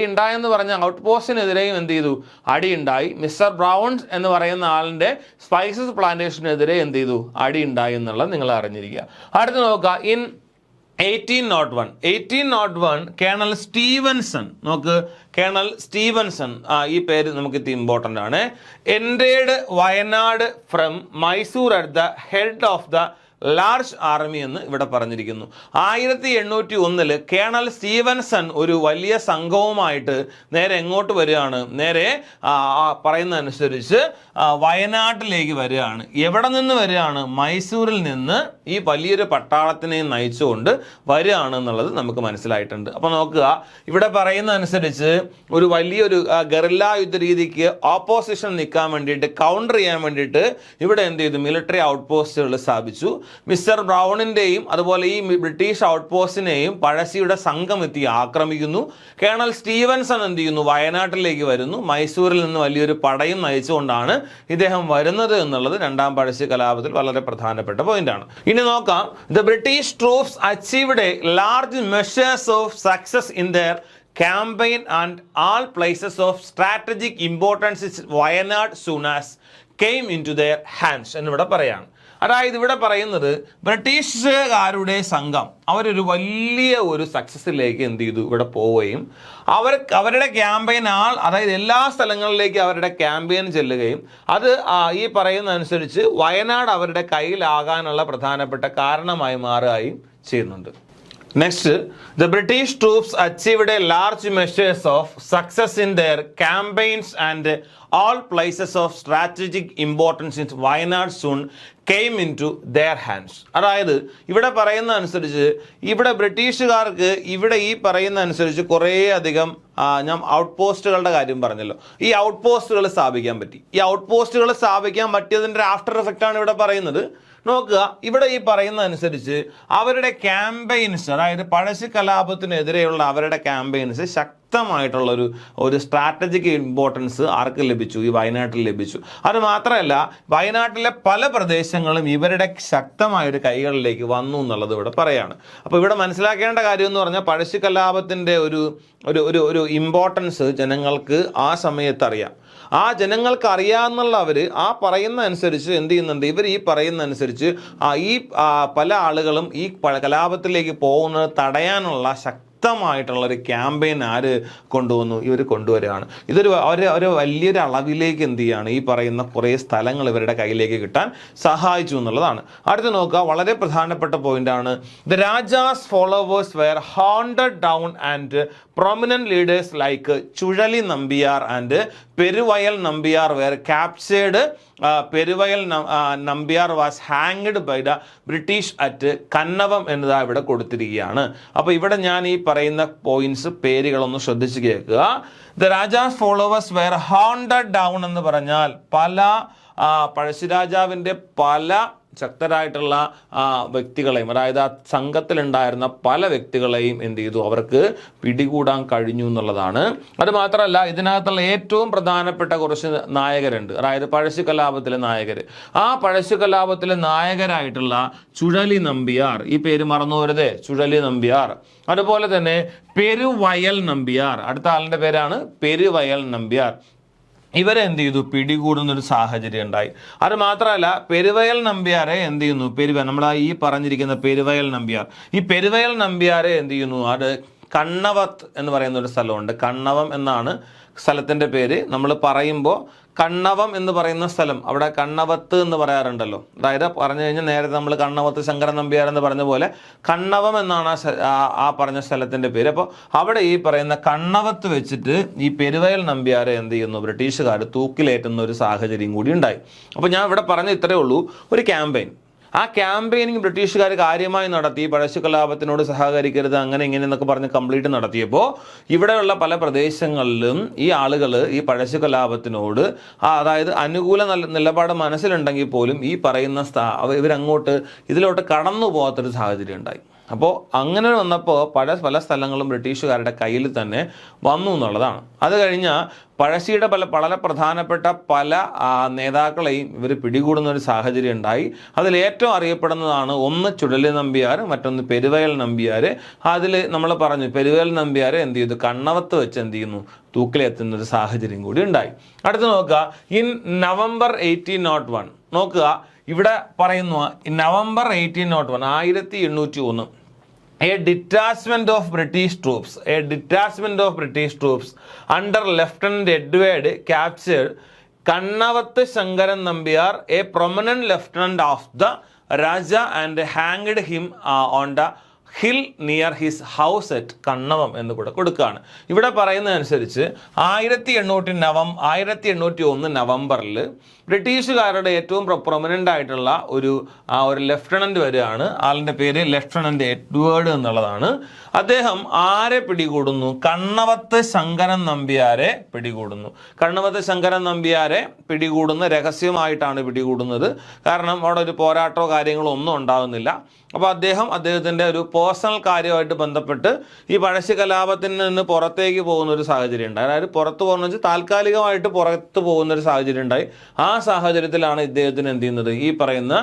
ഉണ്ടായെന്ന് പറഞ്ഞാൽ ഔട്ട് പോസ്റ്റിനെതിരെയും എന്ത് ചെയ്തു? അടി ഉണ്ടായി. മിസ്റ്റർ ബ്രൗൺ എന്ന് പറയുന്ന ആളിൻ്റെ സ്പൈസസ് പ്ലാന്റേഷനെതിരെ എന്ത് ചെയ്തു? അടി ഉണ്ടായി എന്നുള്ളത് നിങ്ങൾ അറിഞ്ഞിരിക്കുക. അടുത്ത് നോക്കുക, ഇൻ 1801 കേണൽ സ്റ്റീവൻസൺ, നോക്ക് കേണൽ സ്റ്റീവൻസൺ, ഈ പേര് നമുക്ക് ഇത് ഇമ്പോർട്ടൻ്റ് ആണ്. Entered Wayanad from Mysore at the head of the large army എന്ന് ഇവിടെ പറഞ്ഞിരിക്കുന്നു. 1801 കേണൽ സ്റ്റീവൻസൺ ഒരു വലിയ സംഘവുമായിട്ട് നേരെ എങ്ങോട്ട് വരികയാണ്? നേരെ പറയുന്ന അനുസരിച്ച് വയനാട്ടിലേക്ക് വരികയാണ്. എവിടെ നിന്ന് വരികയാണ്? മൈസൂരിൽ നിന്ന് ഈ വലിയൊരു പട്ടാളത്തിനെ നയിച്ചുകൊണ്ട് വരികയാണ് എന്നുള്ളത് നമുക്ക് മനസ്സിലായിട്ടുണ്ട്. അപ്പോൾ നോക്കുക, ഇവിടെ പറയുന്ന അനുസരിച്ച് ഒരു വലിയൊരു ഗറില്ല യുദ്ധ രീതിക്ക് ഓപ്പോസിഷൻ നിൽക്കാൻ വേണ്ടിയിട്ട്, കൗണ്ടർ ചെയ്യാൻ വേണ്ടിയിട്ട് ഇവിടെ എന്ത് ചെയ്തു? മിലിറ്ററി ഔട്ട് പോസ്റ്റുകൾ സ്ഥാപിച്ചു. മിസ്റ്റർ ബ്രൗണിൻ്റെയും അതുപോലെ ഈ ബ്രിട്ടീഷ് ഔട്ട് പോസ്റ്റിനെയും പഴശ്ശിയുടെ സംഘം എത്തി ആക്രമിക്കുന്നു. കേണൽ സ്റ്റീവൻസൺ എന്ത് ചെയ്യുന്നു? വയനാട്ടിലേക്ക് വരുന്നു. മൈസൂരിൽ നിന്ന് വലിയൊരു പടയും നയിച്ചുകൊണ്ടാണ് ഇദ്ദേഹം വരുന്നത് എന്നുള്ളത് രണ്ടാം പഴശ്ശി കലാപത്തിൽ വളരെ പ്രധാനപ്പെട്ട പോയിന്റാണ്. ഇനി നോക്കാം, the British troops achieved A large measures of success in there campaign and all places of strategic importance is Wayanad soon as came into their hands എന്നിവിടെ പറയാണ്. അതായത് ഇവിടെ പറയുന്നത് ബ്രിട്ടീഷുകാരുടെ സംഘം അവരൊരു വലിയ ഒരു സക്സസ്സിലേക്ക് എന്ത് ചെയ്തു? ഇവിടെ പോവുകയും അവരുടെ ക്യാമ്പയിൻ അതായത് എല്ലാ സ്ഥലങ്ങളിലേക്കും അവരുടെ ക്യാമ്പയിൻ ചെല്ലുകയും അത് ഈ പറയുന്ന അനുസരിച്ച് വയനാട് അവരുടെ കയ്യിലാകാനുള്ള പ്രധാനപ്പെട്ട കാരണമായി മാറുകയും ചെയ്യുന്നുണ്ട്. Next, the British troops achieved a large measures of success in their campaigns and all places of strategic importance in Wayanad soon came into their hands. അതായത് ഇവിടെ പറയുന്ന അനുസരിച്ച് ഇവിടെ ബ്രിട്ടീഷുകാർക്ക് ഇവിടെ ഈ പറയുന്ന അനുസരിച്ച് കുറേ അധികം ഞാൻ ഔട്ട് പോസ്റ്റുകളുടെ കാര്യം പറഞ്ഞല്ലോ, ഈ ഔട്ട് പോസ്റ്റുകൾ സ്ഥാപിക്കാൻ പറ്റി. ഈ ഔട്ട് പോസ്റ്റുകൾ സ്ഥാപിക്കാൻ പറ്റിയതിൻ്റെ ആഫ്റ്റർ എഫക്റ്റ് ആണ് ഇവിടെ പറയുന്നത്. നോക്കുക, ഇവിടെ ഈ പറയുന്ന അനുസരിച്ച് അവരുടെ ക്യാമ്പയിൻസ്, അതായത് പഴശ്ശി കലാപത്തിനെതിരെയുള്ള അവരുടെ ക്യാമ്പയിൻസ് ശക്തമായിട്ടുള്ള ഒരു സ്ട്രാറ്റജിക് ഇമ്പോർട്ടൻസ് ആർക്ക് ലഭിച്ചു? ഈ വയനാട്ടിൽ ലഭിച്ചു. അത് മാത്രമല്ല വയനാട്ടിലെ പല പ്രദേശങ്ങളും ഇവരുടെ ശക്തമായൊരു കൈകളിലേക്ക് വന്നു എന്നുള്ളത് ഇവിടെ പറയാണ്. അപ്പോൾ ഇവിടെ മനസ്സിലാക്കേണ്ട കാര്യം എന്ന് പറഞ്ഞാൽ പഴശ്ശി കലാപത്തിൻ്റെ ഒരു ഇമ്പോർട്ടൻസ് ജനങ്ങൾക്ക് ആ സമയത്ത് അറിയാം. ആ ജനങ്ങൾക്ക് അറിയാമെന്നുള്ളവർ ആ പറയുന്ന അനുസരിച്ച് എന്ത് ചെയ്യുന്നുണ്ട്? ഇവർ ഈ പറയുന്ന അനുസരിച്ച് ഈ പല ആളുകളും ഈ കലാപത്തിലേക്ക് പോകുന്നത് തടയാനുള്ള ശക്തമായിട്ടുള്ള ഒരു ക്യാമ്പയിൻ ആര് കൊണ്ടുവന്നു? ഇവർ കൊണ്ടുവരികയാണ്. ഇതൊരു ഒരു വലിയൊരു അളവിലേക്ക് എന്ത് ചെയ്യുകയാണ്? ഈ പറയുന്ന കുറേ സ്ഥലങ്ങൾ ഇവരുടെ കയ്യിലേക്ക് കിട്ടാൻ സഹായിച്ചു എന്നുള്ളതാണ്. അടുത്ത് നോക്കുക, വളരെ പ്രധാനപ്പെട്ട പോയിന്റാണ്. The Raja's followers were hounded down and prominent leaders like Chudali Nambiar and Peruvayal Nambiar were captured. Peruvayal Nambiar was hanged by the British at Kannavam എന്നതാ ഇവിടെ കൊടുത്തിരിക്കുകയാണ്. അപ്പോൾ ഇവിടെ ഞാൻ ഈ പറയുന്ന പോയിന്റ്സ് പേരുകളൊന്ന് ശ്രദ്ധിച്ച് കേൾക്കുക. The Raja's followers were hounded down എന്ന് പറഞ്ഞാൽ പല പഴശ്ശിരാജാവിൻ്റെ പല ശക്തരായിട്ടുള്ള വ്യക്തികളെയും, അതായത് ആ സംഘത്തിലുണ്ടായിരുന്ന പല വ്യക്തികളെയും എന്ത് ചെയ്തു? അവർക്ക് പിടികൂടാൻ കഴിഞ്ഞു എന്നുള്ളതാണ്. അത് മാത്രമല്ല, ഇതിനകത്തുള്ള ഏറ്റവും പ്രധാനപ്പെട്ട കുറച്ച് നായകരുണ്ട്, അതായത് പഴശ്ശി കലാപത്തിലെ നായകർ. ആ പഴശ്ശി കലാപത്തിലെ നായകരായിട്ടുള്ള ചുഴലി നമ്പ്യാർ, ഈ പേര് മറന്നു വരുതേ, ചുഴലി നമ്പ്യാർ. അതുപോലെ തന്നെ പെരുവയൽ നമ്പ്യാർ, അടുത്ത ആളിൻ്റെ പേരാണ് പെരുവയൽ നമ്പ്യാർ. ഇവരെ എന്ത് ചെയ്തു? പിടികൂടുന്നൊരു സാഹചര്യം ഉണ്ടായി. അത് മാത്രമല്ല, പെരുവയൽ നമ്പ്യാരെ എന്ത് ചെയ്യുന്നു? നമ്മൾ ഈ പറഞ്ഞിരിക്കുന്ന പെരുവയൽ നമ്പ്യാർ, ഈ പെരുവയൽ നമ്പ്യാരെ എന്ത് ചെയ്യുന്നു? അത് കണ്ണവത്ത് എന്ന് പറയുന്ന ഒരു സ്ഥലമുണ്ട്. കണ്ണവം എന്നാണ് സ്ഥലത്തിൻ്റെ പേര്. നമ്മൾ പറയുമ്പോൾ കണ്ണവം എന്ന് പറയുന്ന സ്ഥലം, അവിടെ കണ്ണവത്ത് എന്ന് പറയാറുണ്ടല്ലോ. അതായത് പറഞ്ഞു കഴിഞ്ഞാൽ നേരത്തെ നമ്മൾ കണ്ണവത്ത് ശങ്കരൻ നമ്പ്യാർ എന്ന് പറഞ്ഞ പോലെ കണ്ണവം എന്നാണ് ആ പറഞ്ഞ സ്ഥലത്തിൻ്റെ പേര്. അപ്പോൾ അവിടെ ഈ പറയുന്ന കണ്ണവത്ത് വെച്ചിട്ട് ഈ പെരുവയൽ നമ്പ്യാരെ എന്ത് ചെയ്യുന്നു? ബ്രിട്ടീഷുകാർ തൂക്കിലേറ്റുന്ന ഒരു സാഹചര്യം കൂടി ഉണ്ടായി. അപ്പോൾ ഞാൻ ഇവിടെ പറഞ്ഞ ഇത്രയേ ഉള്ളൂ, ഒരു ക്യാമ്പയിൻ. ആ ക്യാമ്പയിനിങ് ബ്രിട്ടീഷുകാർ കാര്യമായി നടത്തി. പഴശ്ശി കലാപത്തിനോട് സഹകരിക്കരുത്, അങ്ങനെ ഇങ്ങനെ എന്നൊക്കെ പറഞ്ഞ് കംപ്ലീറ്റ് നടത്തിയപ്പോൾ ഇവിടെയുള്ള പല പ്രദേശങ്ങളിലും ഈ ആളുകൾ ഈ പഴശ്ശി കലാപത്തിനോട് അതായത് അനുകൂല നിലപാട് മനസ്സിലുണ്ടെങ്കിൽ പോലും ഈ പറയുന്ന ഇവരങ്ങോട്ട് ഇതിലോട്ട് കടന്നു പോകാത്തൊരു സാഹചര്യം ഉണ്ടായി. അപ്പോൾ അങ്ങനെ വന്നപ്പോൾ പല സ്ഥലങ്ങളും ബ്രിട്ടീഷുകാരുടെ കയ്യിൽ തന്നെ വന്നു എന്നുള്ളതാണ്. അത് കഴിഞ്ഞാൽ പഴശ്ശിയുടെ വളരെ പ്രധാനപ്പെട്ട പല നേതാക്കളെയും ഇവർ പിടികൂടുന്ന ഒരു സാഹചര്യം ഉണ്ടായി. അതിൽ ഏറ്റവും അറിയപ്പെടുന്നതാണ് ഒന്ന് ചുഴലി നമ്പ്യാർ, മറ്റൊന്ന് പെരുവയൽ നമ്പ്യാർ. അതിൽ നമ്മൾ പറഞ്ഞു, പെരുവയൽ നമ്പ്യാർ എന്ത് ചെയ്തു? കണ്ണവത്ത് വെച്ച് എന്ത് ചെയ്യുന്നു? തൂക്കിലെത്തുന്ന ഒരു സാഹചര്യം കൂടി ഉണ്ടായി. അടുത്ത് നോക്കുക, ഇൻ നവംബർ 1801 നോക്കുക, ഇവിടെ പറയുന്നു November 1801 1801 a detachment of British troops under Lieutenant Edward captured Kannavath Shankaran Nambiar, a prominent lieutenant of the Raja, and hanged him on the hill near his house at Kannavam എന്ന് കൂടെ കൊടുക്കുകയാണ്. ഇവിടെ പറയുന്നതനുസരിച്ച് 1801 നവംബറിൽ ബ്രിട്ടീഷുകാരുടെ ഏറ്റവും പ്രൊമനൻ്റ് ആയിട്ടുള്ള ഒരു ലെഫ്റ്റനൻ്റ് വരികയാണ്. ആളിൻ്റെ പേര് ലെഫ്റ്റനൻ്റ് എഡ്വേർഡ് എന്നുള്ളതാണ്. അദ്ദേഹം ആരെ പിടികൂടുന്നു? കണ്ണവത്ത് ശങ്കരൻ നമ്പ്യാരെ പിടികൂടുന്നു. കണ്ണവത്ത് ശങ്കരൻ നമ്പ്യാരെ പിടികൂടുന്ന രഹസ്യമായിട്ടാണ് പിടികൂടുന്നത്. കാരണം അവിടെ ഒരു പോരാട്ടോ കാര്യങ്ങളോ ഒന്നും ഉണ്ടാകുന്നില്ല. അപ്പോൾ അദ്ദേഹത്തിൻ്റെ ഒരു പേഴ്സണൽ കാര്യമായിട്ട് ബന്ധപ്പെട്ട് ഈ പഴശ്ശി കലാപത്തിൽ നിന്ന് പുറത്തേക്ക് പോകുന്ന ഒരു സാഹചര്യം ഉണ്ടായി. അതായത് പുറത്ത് പോകുന്ന വെച്ചാൽ താൽക്കാലികമായിട്ട് പുറത്ത് പോകുന്ന ഒരു സാഹചര്യം ഉണ്ടായി. ആ സാഹചര്യത്തിലാണ് ഇദ്ദേഹത്തിന് എന്ത് ചെയ്യുന്നത്? ഈ പറയുന്ന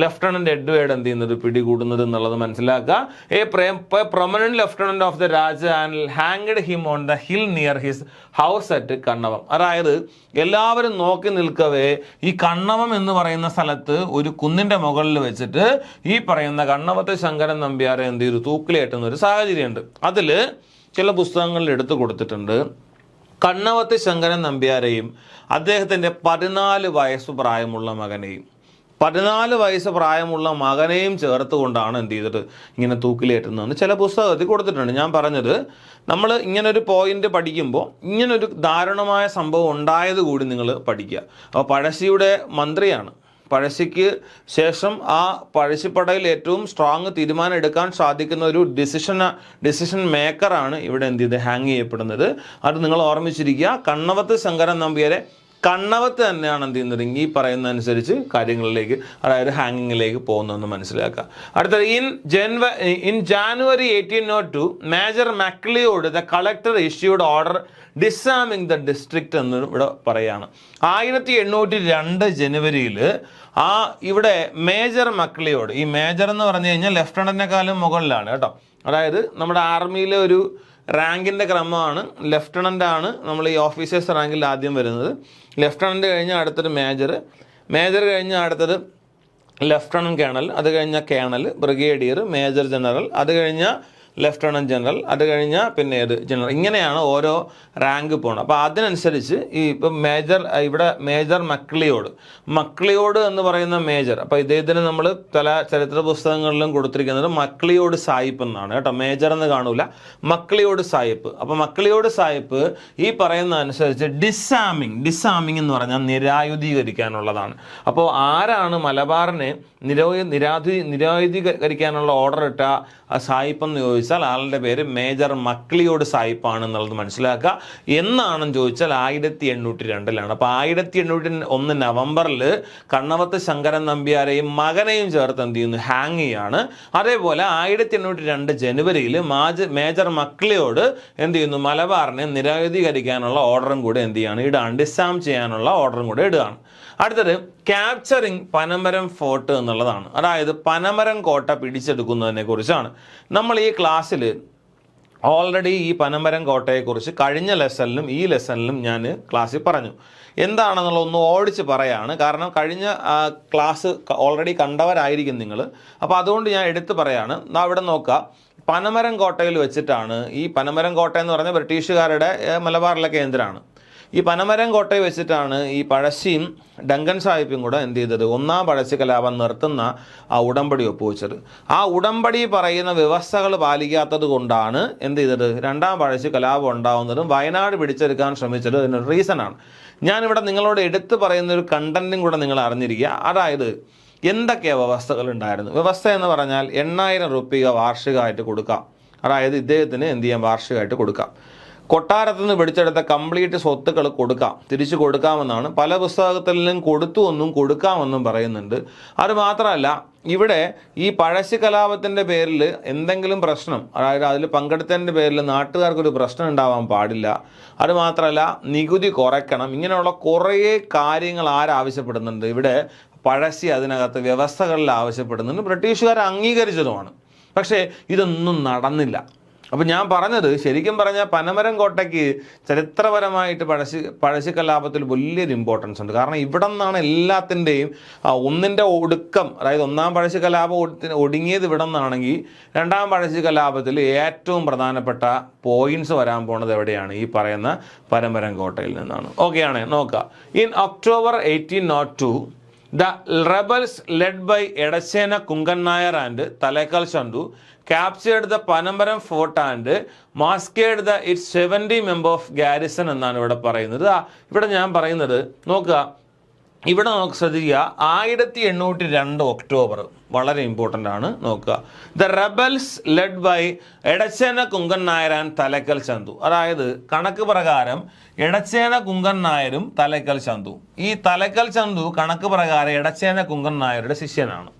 ലെഫ്റ്റനന്റ് എഡ്വേർഡ് എന്ത് ചെയ്യുന്നത്? പിടികൂടുന്നത് എന്നുള്ളത് മനസ്സിലാക്കുക. A prominent lieutenant of the Raja and hanged him on the hill near his house at Kannavam. അതായത് എല്ലാവരും നോക്കി നിൽക്കവേ ഈ കണ്ണവം എന്ന് പറയുന്ന സ്ഥലത്ത് ഒരു കുന്നിൻ്റെ മുകളിൽ വെച്ചിട്ട് ഈ പറയുന്ന കണ്ണവത്ത് ശങ്കരൻ നമ്പ്യാരെ എന്ത് ചെയ്തു? തൂക്കിലേറ്റുന്ന ഒരു സാഹചര്യമുണ്ട്. അതിൽ ചില പുസ്തകങ്ങളിൽ എടുത്തു കൊടുത്തിട്ടുണ്ട്. കണ്ണവത്ത് ശങ്കരൻ നമ്പ്യാരെയും അദ്ദേഹത്തിൻ്റെ 14 വയസ്സ് പ്രായമുള്ള മകനെയും ചേർത്തുകൊണ്ടാണ് എന്ത് ചെയ്തിട്ട് ഇങ്ങനെ തൂക്കിലേറ്റുന്നതെന്ന് ചില പുസ്തകത്തിൽ കൊടുത്തിട്ടുണ്ട്. ഞാൻ പറഞ്ഞത്, നമ്മൾ ഇങ്ങനൊരു പോയിന്റ് പഠിക്കുമ്പോൾ ഇങ്ങനൊരു ദാരുണമായ സംഭവം ഉണ്ടായത് കൂടി നിങ്ങൾ പഠിക്കുക. അപ്പോൾ പഴശ്ശിയുടെ മന്ത്രിയാണ്. പഴശ്ശിക്ക് ശേഷം ആ പഴശ്ശിപ്പടയിൽ ഏറ്റവും സ്ട്രോങ് തീരുമാനം എടുക്കാൻ സാധിക്കുന്ന ഒരു ഡിസിഷൻ മേക്കറാണ് ഇവിടെ എന്ത് ചെയ്ത് ഹാങ് ചെയ്യപ്പെടുന്നത്. അത് നിങ്ങൾ ഓർമ്മിച്ചിരിക്കുക. കണ്ണവത്ത് ശങ്കരൻ നമ്പ്യാരെ കണ്ണവത്ത് തന്നെയാണ് എന്ത് ചെയ്യുന്നത്? ഈ പറയുന്ന അനുസരിച്ച് കാര്യങ്ങളിലേക്ക്, അതായത് ഹാങ്ങിങ്ങിലേക്ക് പോകുന്നതെന്ന് മനസ്സിലാക്കുക. അടുത്തത് in January 1802 major McLeod the collector issued order disarming the district എന്ന് ഇവിടെ പറയുകയാണ്. 1802 ജനുവരിയിൽ ഇവിടെ മേജർ മക്ലിയോഡ്, ഈ മേജർ എന്ന് പറഞ്ഞു കഴിഞ്ഞാൽ ലെഫ്റ്റനന്റിനെക്കാളും മുകളിലാണ് കേട്ടോ. അതായത് നമ്മുടെ ആർമിയിലെ ഒരു റാങ്കിൻ്റെ ക്രമമാണ്. ലെഫ്റ്റനൻ്റ് ആണ് നമ്മൾ ഈ ഓഫീസേഴ്സ് റാങ്കിൽ ആദ്യം വരുന്നത്. ലെഫ്റ്റനൻ്റ് കഴിഞ്ഞാൽ അടുത്തൊരു മേജർ കഴിഞ്ഞാൽ അടുത്തത് ലെഫ്റ്റനൻറ്റ് കേണൽ, അത് കഴിഞ്ഞാൽ കേണൽ, ബ്രിഗേഡിയർ, മേജർ ജനറൽ, അത് കഴിഞ്ഞാൽ ലെഫ്റ്റനൻറ്റ് ജനറൽ, അത് കഴിഞ്ഞാൽ പിന്നെ ഏത് ജനറൽ, ഇങ്ങനെയാണ് ഓരോ റാങ്ക് പോകുന്നത്. അപ്പോൾ അതിനനുസരിച്ച് ഈ ഇപ്പം ഇവിടെ മേജർ മക്ലിയോഡ് എന്ന് പറയുന്ന മേജർ, അപ്പോൾ ഇദ്ദേഹത്തിന് നമ്മൾ പല ചരിത്ര പുസ്തകങ്ങളിലും കൊടുത്തിരിക്കുന്നത് മക്ലിയോഡ് സായിപ്പ് എന്നാണ് കേട്ടോ, മേജർ എന്ന് കാണൂല, മക്ലിയോഡ് സായിപ്പ്. അപ്പോൾ മക്ലിയോഡ് സായിപ്പ് ഈ പറയുന്ന അനുസരിച്ച് ഡിസാമിങ് എന്ന് പറഞ്ഞാൽ നിരായുധീകരിക്കാനുള്ളതാണ്. അപ്പോൾ ആരാണ് മലബാറിനെ നിരായുധീകരിക്കാനുള്ള ഓർഡർ ഇട്ട സായിപ്പ് എന്ന് ചോദിച്ചാൽ ആളുടെ പേര് മേജർ മക്ലിയോഡ് സായിപ്പാണ് എന്നുള്ളത് മനസ്സിലാക്കുക. എന്നാണെന്ന് ചോദിച്ചാൽ 1802 അപ്പോൾ 1801 നവംബറിൽ കണ്ണവത്ത് ശങ്കരൻ നമ്പ്യാരെയും മകനെയും ചേർത്ത് എന്ത് ചെയ്യുന്നു, ഹാങ് ചെയ്യാണ്. അതേപോലെ 1802 ജനുവരിയിൽ മേജർ മക്ലിയോട് എന്ത് ചെയ്യുന്നു, മലബാറിനെ നിരായുധീകരിക്കാനുള്ള ഓർഡറും കൂടെ എന്ത് ചെയ്യാണ്, ഇടാണ്, ഡിസാം ചെയ്യാനുള്ള ഓർഡറും കൂടെ ഇടുകയാണ്. അടുത്തത് ക്യാപ്ചറിങ് പനമരം ഫോർട്ട് എന്നുള്ളതാണ്. അതായത് പനമരം കോട്ട പിടിച്ചെടുക്കുന്നതിനെ കുറിച്ചാണ്. നമ്മൾ ഈ ക്ലാസ്സിൽ ഓൾറെഡി ഈ പനമരം കോട്ടയെക്കുറിച്ച് കഴിഞ്ഞ ലെസണിലും ഈ ലെസണിലും ഞാൻ ക്ലാസ്സിൽ പറഞ്ഞു. എന്താണെന്നുള്ള ഒന്ന് ഓടിച്ച് പറയാണ്, കാരണം കഴിഞ്ഞ ക്ലാസ് ഓൾറെഡി കണ്ടവരായിരിക്കും നിങ്ങൾ. അപ്പോൾ അതുകൊണ്ട് ഞാൻ എടുത്ത് പറയാണ്. അവിടെ നോക്കുക, പനമരം കോട്ടയിൽ വെച്ചിട്ടാണ് ഈ പനമരം കോട്ട എന്ന് പറഞ്ഞാൽ ബ്രിട്ടീഷുകാരുടെ മലബാറിലെ കേന്ദ്രമാണ്. ഈ പനമരം കോട്ടയിൽ വെച്ചിട്ടാണ് ഈ പഴശ്ശിയും ഡങ്കൻ സാഹിബും കൂടെ എന്ത് ചെയ്തത്, ഒന്നാം പഴശ്ശി കലാപം നിർത്തുന്ന ആ ഉടമ്പടി ഒപ്പുവെച്ചത്. ആ ഉടമ്പടി പറയുന്ന വ്യവസ്ഥകൾ പാലിക്കാത്തത് കൊണ്ടാണ് എന്ത് ചെയ്തത്, രണ്ടാം പഴശ്ശി കലാപം ഉണ്ടാകുന്നതും വയനാട് പിടിച്ചെടുക്കാൻ ശ്രമിച്ചത് ഇതിനൊരു റീസണാണ്. ഞാനിവിടെ നിങ്ങളോട് എടുത്തു പറയുന്ന ഒരു കണ്ടന്റും കൂടെ നിങ്ങൾ അറിഞ്ഞിരിക്കുക. അതായത് എന്തൊക്കെയാണ് വ്യവസ്ഥകൾ ഉണ്ടായിരുന്നു. വ്യവസ്ഥ എന്ന് പറഞ്ഞാൽ 8000 രൂപ വാർഷികമായിട്ട് കൊടുക്കാം. അതായത് ഇദ്ദേഹത്തിന് എന്ത് ചെയ്യാം, വാർഷികമായിട്ട് കൊടുക്കാം. കൊട്ടാരത്തിൽ നിന്ന് പിടിച്ചെടുത്ത കംപ്ലീറ്റ് സ്വത്തുക്കൾ കൊടുക്കാം, തിരിച്ചു കൊടുക്കാമെന്നാണ്. പല പുസ്തകത്തിലും കൊടുത്തുവെന്നും കൊടുക്കാമെന്നും പറയുന്നുണ്ട്. അത് മാത്രമല്ല, ഇവിടെ ഈ പഴശ്ശി കലാപത്തിൻ്റെ പേരിൽ എന്തെങ്കിലും പ്രശ്നം, അതായത് അതിൽ പങ്കെടുത്തതിൻ്റെ പേരിൽ നാട്ടുകാർക്കൊരു പ്രശ്നം ഉണ്ടാവാൻ പാടില്ല. അത് മാത്രമല്ല, നികുതി കുറയ്ക്കണം. ഇങ്ങനെയുള്ള കുറേ കാര്യങ്ങൾ ആരാവശ്യപ്പെടുന്നുണ്ട്, ഇവിടെ പഴശ്ശി അതിനകത്ത് വ്യവസ്ഥകളിൽ ആവശ്യപ്പെടുന്നുണ്ട്. ബ്രിട്ടീഷുകാർ അംഗീകരിച്ചതുമാണ്. പക്ഷേ ഇതൊന്നും നടന്നില്ല. അപ്പോൾ ഞാൻ പറഞ്ഞത്, ശരിക്കും പറഞ്ഞാൽ പനമരം കോട്ടയ്ക്ക് ചരിത്രപരമായിട്ട് പഴശ്ശി കലാപത്തിൽ വലിയൊരു ഇമ്പോർട്ടൻസ് ഉണ്ട്. കാരണം ഇവിടെ നിന്നാണ് എല്ലാത്തിൻ്റെയും ഒന്നിൻ്റെ ഒടുക്കം, അതായത് ഒന്നാം പഴശ്ശി കലാപം ഒടുങ്ങിയത് ഇവിടെ നിന്നാണെങ്കിൽ രണ്ടാം പഴശ്ശി കലാപത്തിൽ ഏറ്റവും പ്രധാനപ്പെട്ട പോയിന്റ്സ് വരാൻ പോണത് എവിടെയാണ്, ഈ പറയുന്ന പനമരം കോട്ടയിൽ നിന്നാണ്. ഓക്കെ ആണ്, നോക്കുക. In October 1802 the rebels led by Edachena Kungan Nayar and Talekal Chandu captured the Panamaram fort and massacred its 70 members of garrison എന്നാണ് ഇവിടെ പറയുന്നത്. ഇവിടെ ഞാൻ പറയുന്നത് നോക്കുക, ഇവിടെ നമുക്ക് ശ്രദ്ധിക്കുക, 1802 ഒക്ടോബർ വളരെ ഇമ്പോർട്ടൻ്റ് ആണ്. നോക്കുക, the rebels led by Edachena Kunkan Nair and Thalakkal Chandu. അതായത് കണക്ക് പ്രകാരം എടച്ചേന കുങ്കൻ നായരും തലക്കൽ ചന്തു. ഈ തലക്കൽ ചന്തു കണക്ക് പ്രകാരം എടച്ചേന കുങ്കൻ നായരുടെ ശിഷ്യനാണ്.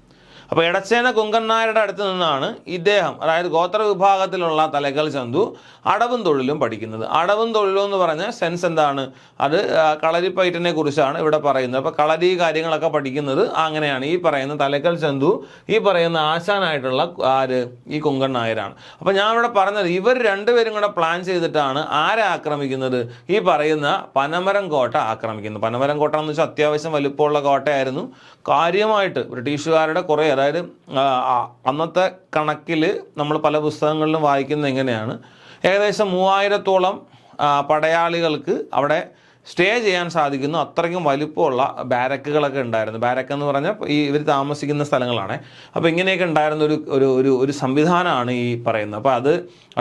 അപ്പോൾ എടച്ചേന കുങ്കൻ നായരുടെ അടുത്ത് നിന്നാണ് ഇദ്ദേഹം, അതായത് ഗോത്ര വിഭാഗത്തിലുള്ള തലക്കൽ ചന്തു അടവും തൊഴിലും പഠിക്കുന്നത്. അടവും തൊഴിലും എന്ന് പറഞ്ഞ സെൻസ് എന്താണ്, അത് കളരിപ്പയറ്റിനെ കുറിച്ചാണ് ഇവിടെ പറയുന്നത്. അപ്പോൾ കളരി കാര്യങ്ങളൊക്കെ പഠിക്കുന്നത് അങ്ങനെയാണ്. ഈ പറയുന്ന തലക്കൽ ചന്തു ഈ പറയുന്ന ആശാനായിട്ടുള്ള ഈ കുങ്കൻ നായരാണ്. അപ്പോൾ ഞാൻ ഇവിടെ പറഞ്ഞത്, ഇവർ രണ്ടുപേരും കൂടെ പ്ലാൻ ചെയ്തിട്ടാണ് ആരെ ആക്രമിക്കുന്നത്, ഈ പറയുന്ന പനമരം കോട്ട ആക്രമിക്കുന്നത്. പനമരം കോട്ട എന്ന് വെച്ചാൽ അത്യാവശ്യം വലുപ്പമുള്ള കോട്ടയായിരുന്നു. കാര്യമായിട്ട് ബ്രിട്ടീഷുകാരുടെ കുറേ, അതായത് അന്നത്തെ കണക്കിൽ നമ്മൾ പല പുസ്തകങ്ങളിലും വായിക്കുന്നത് എങ്ങനെയാണ്, ഏകദേശം 3000-ഓളം പടയാളികൾക്ക് അവിടെ സ്റ്റേ ചെയ്യാൻ സാധിക്കുന്നു. അത്രയ്ക്കും വലിപ്പമുള്ള ബാരക്കുകളൊക്കെ ഉണ്ടായിരുന്നു. ബാരക്ക് എന്ന് പറഞ്ഞാൽ ഈ ഇവർ താമസിക്കുന്ന സ്ഥലങ്ങളാണ്. അപ്പോൾ ഇങ്ങനെയൊക്കെ ഉണ്ടായിരുന്ന ഒരു സംവിധാനമാണ് ഈ പറയുന്നത്. അപ്പോൾ അത്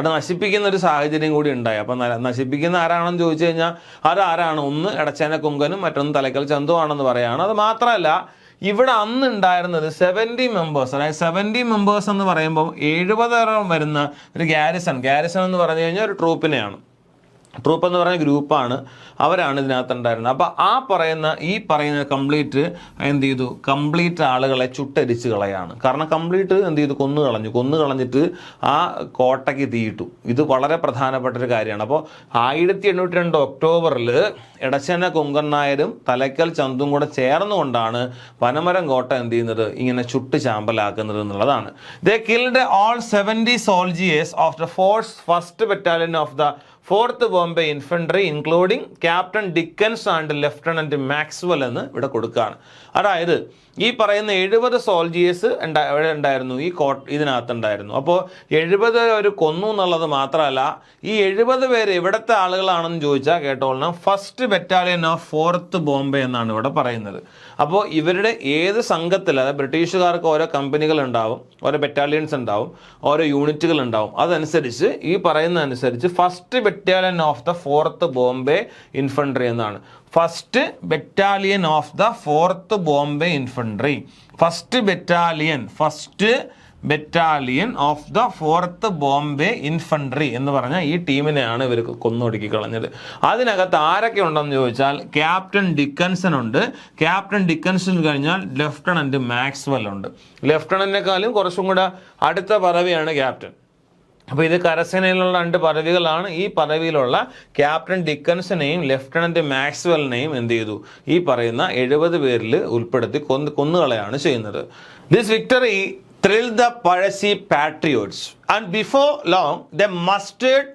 നശിപ്പിക്കുന്ന ഒരു സാഹചര്യം കൂടി ഉണ്ടായി. അപ്പോൾ നശിപ്പിക്കുന്ന ആരാണെന്ന് ചോദിച്ചു കഴിഞ്ഞാൽ അതാരാണ്, ഒന്ന് എടച്ചേന കുങ്കനും മറ്റൊന്ന് തലക്കൽ ചന്തുവാണെന്ന് പറയുകയാണ്. അത് മാത്രമല്ല, ഇവിടെ അന്ന് ഉണ്ടായിരുന്നത് 70 മെമ്പേഴ്സ്, അതായത് 70 മെമ്പേഴ്സ് എന്ന് പറയുമ്പോൾ 70 വരുന്ന ഒരു ഗാരിസൺ എന്ന് പറഞ്ഞു കഴിഞ്ഞാൽ ഒരു ട്രൂപ്പിനെയാണ്. ട്രൂപ്പ് എന്ന് പറഞ്ഞ ഗ്രൂപ്പാണ്, അവരാണ് ഇതിനകത്ത് ഉണ്ടായിരുന്നത്. അപ്പോൾ ഈ പറയുന്ന കംപ്ലീറ്റ് എന്ത് ചെയ്തു, കംപ്ലീറ്റ് ആളുകളെ ചുട്ടരിച്ച് കളയാണ്. കാരണം കംപ്ലീറ്റ് എന്ത് ചെയ്തു, കൊന്നു കളഞ്ഞിട്ട് ആ കോട്ടയ്ക്ക് തീയിട്ടു. ഇത് വളരെ പ്രധാനപ്പെട്ട ഒരു കാര്യമാണ്. അപ്പോൾ 1802 ഒക്ടോബറിൽ എടച്ചേന കുങ്കൻ നായരും തലക്കൽ ചന്തും കൂടെ ചേർന്നുകൊണ്ടാണ് പനമരം കോട്ട എന്ത് ചെയ്യുന്നത്, ഇങ്ങനെ ചുട്ട് ചാമ്പലാക്കുന്നത് എന്നുള്ളതാണ്. They killed all 70 soldiers of the 1st battalion of the fourth Bombay infantry including captain Dickens and lieutenant Maxwell എന്ന് ഇവിടെ കൊടുക്കുകയാണ്. അതായത് ഈ പറയുന്ന 70 സോൾജിയേഴ്സ് ഉണ്ടായിരുന്നു ഈ ഇതിനകത്തുണ്ടായിരുന്നു. അപ്പോൾ 70 ഒരു കൊന്നു എന്നുള്ളത് മാത്രമല്ല, ഈ 70 പേര് എവിടുത്തെ ആളുകളാണെന്ന് ചോദിച്ചാൽ കേട്ടോളണം, first battalion of fourth Bombay എന്നാണ് ഇവിടെ പറയുന്നത്. അപ്പോൾ ഇവരുടെ ഏത് സംഘത്തിൽ, അതായത് ബ്രിട്ടീഷുകാർക്ക് ഓരോ കമ്പനികൾ ഉണ്ടാവും, ഓരോ ബറ്റാലിയൻസ് ഉണ്ടാവും, ഓരോ യൂണിറ്റുകൾ ഉണ്ടാവും. അതനുസരിച്ച് ഈ പറയുന്ന അനുസരിച്ച് first battalion of the fourth Bombay infantry എന്നാണ്. First battalion of the fourth Bombay infantry. First battalion of the fourth Bombay infantry എന്ന് പറഞ്ഞാൽ ഈ ടീമിനെയാണ് ഇവർ കൊന്നൊടുക്കി കളഞ്ഞത്. അതിനകത്ത് ആരൊക്കെ ഉണ്ടെന്ന് ചോദിച്ചാൽ ക്യാപ്റ്റൻ ഡിക്കൻസൺ ഉണ്ട്. ക്യാപ്റ്റൻ ഡിക്കൻസൺ കഴിഞ്ഞാൽ ലെഫ്റ്റനന്റ് മാക്സ്വെൽ ഉണ്ട്. ലെഫ്റ്റനന്റിനെക്കാളും കുറച്ചും കൂടെ അടുത്ത പദവിയാണ് ക്യാപ്റ്റൻ. അപ്പോൾ ഇത് കരസേനയിലുള്ള 2 പദവികളാണ്. ഈ പദവിയിലുള്ള ക്യാപ്റ്റൻ ഡിക്കൻസനെയും ലെഫ്റ്റനന്റ് മാക്സ്വെലിനെയും എന്ത് ചെയ്തു, ഈ പറയുന്ന 70 പേരിൽ ഉൾപ്പെടുത്തി കൊന്നുകളയാണ് ചെയ്യുന്നത്. This victory thrilled the Pazhassi patriots, and before long they mustered